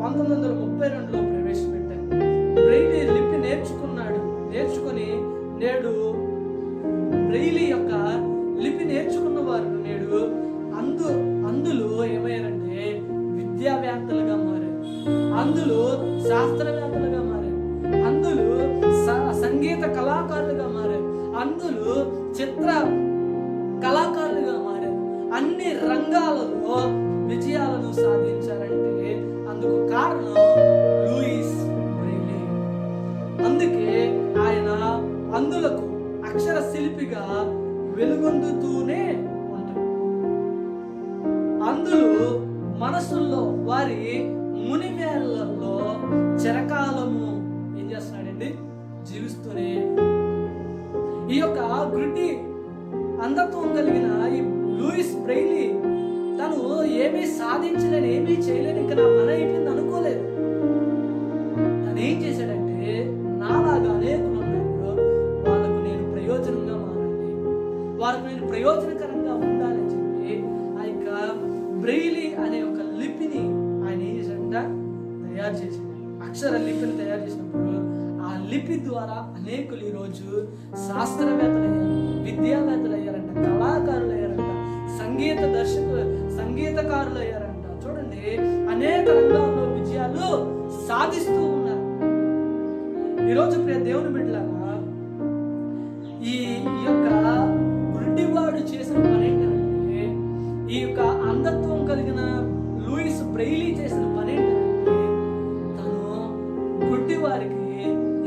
1932లో ప్రవేశపెట్టారు. బ్రెయిలీ లిపి నేర్చుకుని నేడు బ్రెయిలీ యొక్క లిపి నేర్చుకున్న వారు నేడు అందులో ఏమయ్యారంటే విద్యావేత్తలుగా మారారు, అందులో శాస్త్రవేత్తలుగా మారారు, అందులో సంగీత కళాకారులుగా మారారు, అందులో చిత్ర కళాకారులుగా మారారు. అన్ని రంగాలలో విజయాలను సాధించారంటే అందుకు కారణం లూయిస్ బ్రెయిలీ. అందుకే ఆయన అందులకు అక్షర శిల్పిగా వెలుగొందుతూనే ఉంటాడు. అందులో మనసుల్లో వారి మునివేళ్లలో చిరకాలము ఏం చేస్తున్నాడండి జీవిస్తూనే. ఈ యొక్క గుడ్డి అంధత్వం కలిగిన ఈ లూయిస్ బ్రెయిలీ తను ఏమీ సాధించలేని, ఏమీ చేయలేని, ఇంకా నా పని అయిపోయింది అనుకోలేదు. తను ఏం చేశాడంటే నాలాగా అనేకులు ఉన్నారు, వాళ్ళకు నేను ప్రయోజనంగా మారాలి, వాళ్ళకు నేను ప్రయోజనకరంగా ఉండాలని చెప్పి ఆ యొక్క బ్రెయిలీ అనే ఒక లిపిని ఆయన ఏం చేశాడంట తయారు చేశాడు. అక్షర లిపిని తయారు చేసినప్పుడు ఆ లిపి ద్వారా అనేకులు ఈరోజు శాస్త్రవేత్తలు అయ్యారు, విద్యావేత్తలు అయ్యారంట, కళాకారులు అయ్యారంట, సంగీతకారులు అయ్యారంట. చూడండి, అనేక రంగాల్లో విజయాలు సాధిస్తూ ఉన్నారు. ఈరోజు ప్రియ దేవుని బిడ్డలారా, ఈ యొక్క గుడ్డివాడు చేసిన పని ఏంటంటే, ఈ యొక్క అంధత్వం కలిగిన లూయిస్ బ్రెయిలీ చేసిన పని ఏంటంటే, తను గుడ్డివారికి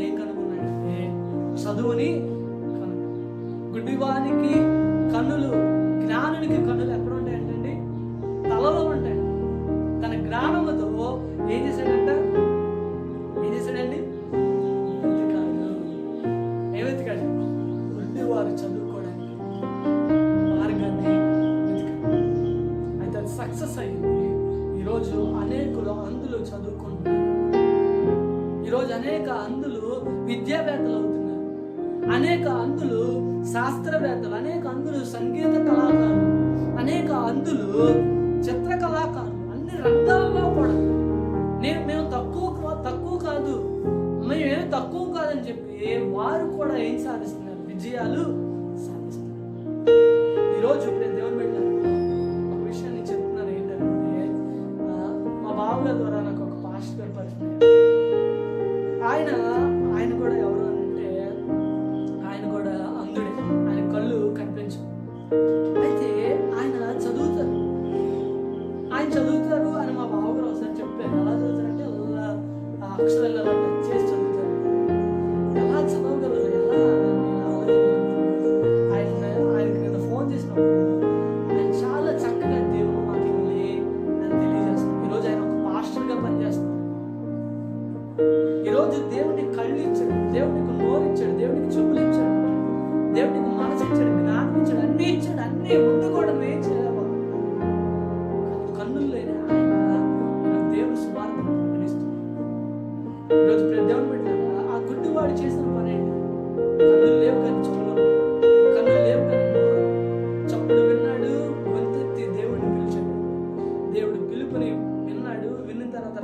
ఏం కనుగొన్నాడంటే చదువుని గుడ్డివానికి కన్నులు, జ్ఞానునికి కన్నులు ఎక్కడ ఉంటాయంటండి? తలలో ఉంటాయి. తన జ్ఞానముతో ఏం చేశాడండి? వెతికాడు. గుడ్డివారు చదువుకోవడానికి మార్గాన్ని వెతికాడు. అయితే అది సక్సెస్ అయింది. ఈరోజు అనేకులు అందులో చదువుకుంటున్నారు. ఈరోజు అనేక అందులు విద్యావేత్తలు అవుతున్నారు, అనేక అందులు శాస్త్రవేత్తలు, అనేక అందులు సంగీత కళాకారులు, అనేక అందులు చిత్ర కళాకారులు, అన్ని రంగాల్లో కూడా మేము తక్కువ కాదు, మేమేమి తక్కువ కాదని చెప్పి వారు కూడా ఏం సాధిస్తున్నారు? విజయాలు సాధిస్తున్నారు. ఈరోజు దేవుని బిడ్డలారా, ఒక విషయాన్ని చెప్తున్నారు. ఏంటంటే, మా బావగారి ద్వారా నాకు ఒక పాస్టర్ గారు పరిచయం. ఆయన కూడా ఎవరు అంటే, ఆయన కూడా అందుడే, ఆయన కళ్ళు కనిపించవు. అయితే ఆయన చదువుతారు అని మా బావగారు ఒకసారి చెప్పారు. ఎలా చదువుతారంటే ఆ అక్షరాలు అలా టచ్ చేసి చదువుతారు. ఎలా చదవగలరు? ఆయనకి నేను ఫోన్ చేసినప్పుడు ఈరోజు దేవుడికి కళ్ళు ఇచ్చాడు, దేవుడికి నోరు ఇచ్చాడు, దేవుడికి చెవులు ఇచ్చాడు, దేవుడికి మనసు ఇచ్చాడు, జ్ఞానం ఇచ్చాడు, అన్ని ఇచ్చాడు. అన్ని ముందు కూడా నువ్వు ఏం చేయలేవు. కన్నులు లేని ఆయన దేవుడు సువార్త ప్రకటిస్తున్నాడు. ఈరోజు దేవుని పెట్టారు, ఆ గుడ్డివాడు చేసిన పని ఏంటి? కన్నులు లేవు కానీ చెవులు, కన్నులు లేవు కానీ నోరు. చప్పుడు విన్నాడు, గొంతెత్తి దేవుడిని పిలిచాడు. దేవుడు పిలుపుని విన్నాడు, విన్న తర్వాత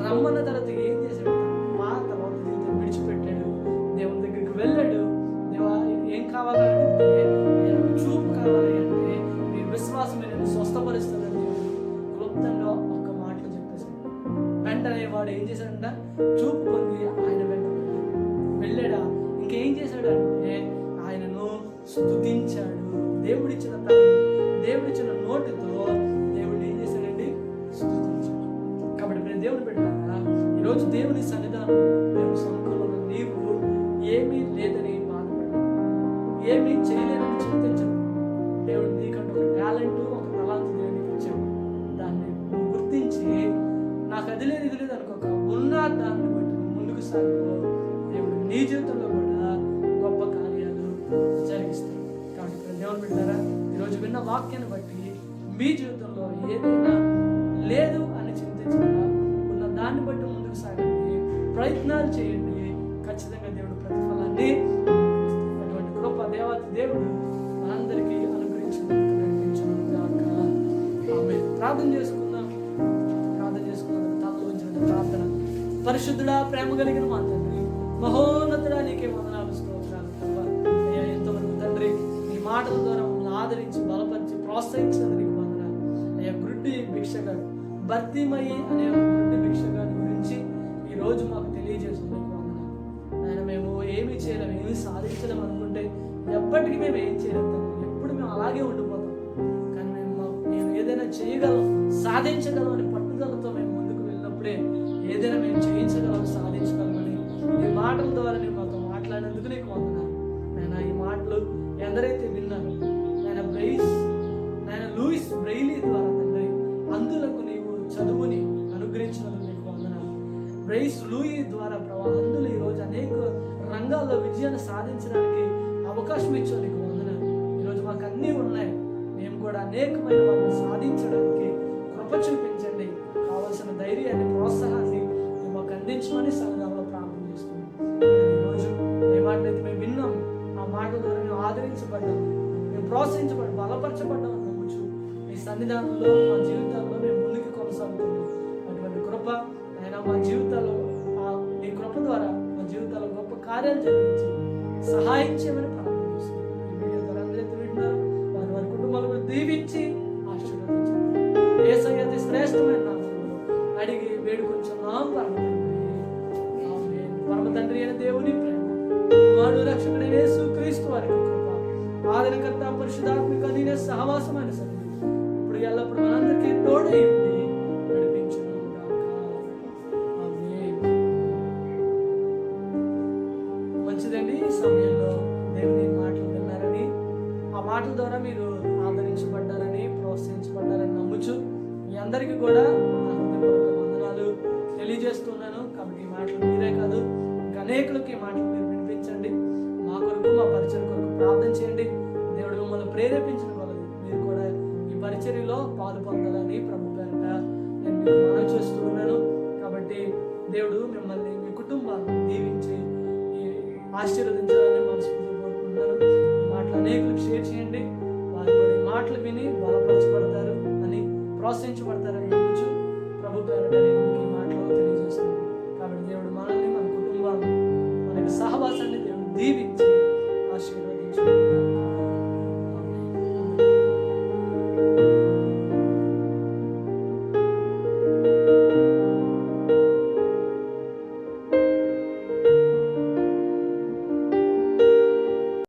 రమ్మన్న తర్వాత ఏం చేశాడు? పాత జీవితం విడిచిపెట్టాడు, దేవుని దగ్గరికి వెళ్ళాడు. దేవా ఏం కావాలంటే చూపు కావాలి అంటే నీ విశ్వాసం నేను స్వస్థపరుస్తానని క్లుప్తంగా ఒక్క మాటలు చెప్పేశాడు. వెంటనే వాడు ఏం చేశాడంట? చూపు పొంది ఆయన వెంట వెళ్ళాడా. ఇంకేం చేశాడు అంటే ఆయనను స్తుతించాడు. దేవుడిచ్చిన నోటితో దేవుడిని ఏం చేశాడండి? స్తుతించాడు. కాబట్టి దేవుని పెట్టాక ఈరోజు దేవుని సన్నిధానం, దేవుని సముఖంలో నీవు ఏమీ లేదని బాధపడ్డా, ఏమీ చేయలేదని చింతించదు. దేవుడు నీకంటే ఒక టాలెంట్, ఒక తలాంతు దేవుడికి ఇచ్చాడు. దాన్ని నువ్వు గుర్తించి నాకు అది లేదు ఇది లేదు అనుకోక ఉన్న దాన్ని బట్టి నువ్వు ముందుకు సాగిపో. దేవుడు నీ జీవితంలో కూడా గొప్ప కార్యాలు జరిగిస్తాడు. కాబట్టి దేవుని పెట్టారా, ఈరోజు విన్న వాక్యాన్ని బట్టి మీ జీవితంలో ఏదైనా లేదు అని చింతించగా ఉన్న దాన్ని బట్టి ముందుకు సాగండి, ప్రయత్నాలు చేయండి. ఖచ్చితంగా దేవుడు ప్రతిఫలాన్ని అటువంటి కృప దేవాతి దేవుడు మనందరికీ అనుగ్రహించును గాక. ఆమేన్. ప్రార్థన చేసుకుందాం. తలలో ఉంచిన ప్రార్థన. పరిశుద్ధుడా, ప్రేమ కలిగిన మా తండ్రి, మహోన్నతుడా, నీకే వందనాలు, స్తోత్రాలు. అయ్యా, ఎంతవరకు తండ్రి నీ మాటల ద్వారా మమ్మల్ని ఆదరించి బలపరిచి ప్రోత్సహించినందుకు నీకు వందనాలు. అయ్యా, గుడ్డి భిక్షగాడు భర్తీమయ్యి అనే గుడ్డి భిక్షగాడి గురించి ఈ రోజు మాకు తెలియజేస్తుంది. ఆయన మేము ఏమీ చేయలేము, ఏమీ సాధించలేము అనుకుంటే ఎప్పటికీ మేము ఏం చేయలేము. ఎప్పుడు మేము అలాగే ఉండిపోతాం. కానీ మేము ఏదైనా చేయగలం, సాధించగలం అని పట్టుదలతో మేము ముందుకు వెళ్ళినప్పుడే ఏదైనా మేము చేయించగలం, సాధించగలమని ఈ మాటల ద్వారా నేను మాతో మాట్లాడినందుకు నీకు వందనాలు. నేను ఈ మాటలు ఎందరైతే విన్నాను నాయన లూయిస్ బ్రెయిలీ ద్వారా తండ్రి అందులకు నీవు చదువుని అనుగ్రహించినందుకు నీకు వందనాలు. బ్రెయిస్ లూయి ద్వారా అందులో ఈరోజు అనేక రంగాల్లో విజయాన్ని సాధించడానికి అవకాశం ఇచ్చా నీకు వందనాలు. ఈరోజు మాకు అన్నీ ఉన్నాయి, మేము కూడా అనేకమైన వాటిని సాధించడానికి కృప చూపించండి. కావలసిన ధైర్యాన్ని, ప్రోత్సాహాన్ని మాకు అందించమని సన్నిధానంలో ప్రార్థన చేస్తున్నాం. ఈరోజు ఏ మాటలైతే మేము విన్నాం, ఆ మాటల ద్వారా మేము ఆదరించబడ్డాం, మేము ప్రోత్సహించబడ్డాం, బలపరచబడ్డాం నమ్ముచు మీ సన్నిధానంలో మా జీవితాల్లో మేము ముందుకు కొనసాగుతున్నాం. అటువంటి కృప ఆయన మా జీవితాల్లో నీ కృప ద్వారా మా జీవితాల్లో గొప్ప కార్యాలు జరిగించి సహాయం చేయమని ప్రార్థన చేస్తున్నాం. ఈ వీడియో ద్వారా అందరైతే వింటున్నారు వారి కుటుంబాలను దీవించి ఆశీర్వదించండి. యేసయ్య అతి శ్రేష్టమైన నామములో అడిగి వేడుకొంచున్నాం పరమ తండ్రి అయిన దేవుని ప్రేమ, కుమారుడు రక్షకుడైన యేసుక్రీస్తు వారి కృప, ఆదరణకర్త పరిశుద్ధాత్మిక నీనే సహవాసమైన సన్నిధి ఇప్పుడు ఎల్లప్పుడు మనందరికీ తోడై ఉండి నడిపించును గాక. ఆమేన్. మంచిదండి, ఈ సమయంలో దేవుని మాటలు విన్నారని, ఆ మాటల ద్వారా మీరు ఆదరించబడ్డారని, ప్రోత్సహించబడ్డారని నమ్ముచు మీ అందరికీ కూడా నా హృదయపూర్వక వందనాలు తెలియజేస్తున్నాను. కాబట్టి ఈ మాటలు మీరే కాదు, ఇంకా అనేకులకి ఈ మాటలు మీరు వినిపించండి. మా కొరకు, మా పరిచయం కొరకు ప్రార్థన చేయండి. దేవుడు మిమ్మల్ని ప్రేరేపించిన కొలది మీరు కూడా ఈ పరిచర్యలో పాలు పొందాలని ప్రభు పేరిట నేను మీకు మనవి చేస్తూ ఉన్నాను. కాబట్టి దేవుడు మిమ్మల్ని, మీ కుటుంబాన్ని దీవించి ఆశీర్వదించాలని మనస్ఫూర్తిగా కోరుకుంటున్నాను. ఈ మాటలు అనేకులకు షేర్ చేయండి. వారు కూడా ఈ మాటలు విని బలపరచబడతారు అని, ప్రోత్సహించబడతారని నమ్ముచు ప్రభు పేరిట నేను మీకు ఈ మాటలు తెలియజేస్తున్నాను. కాబట్టి దేవుడు మనల్ని, మన కుటుంబాన్ని, మన సహవాసాన్ని దేవుడు దీవించి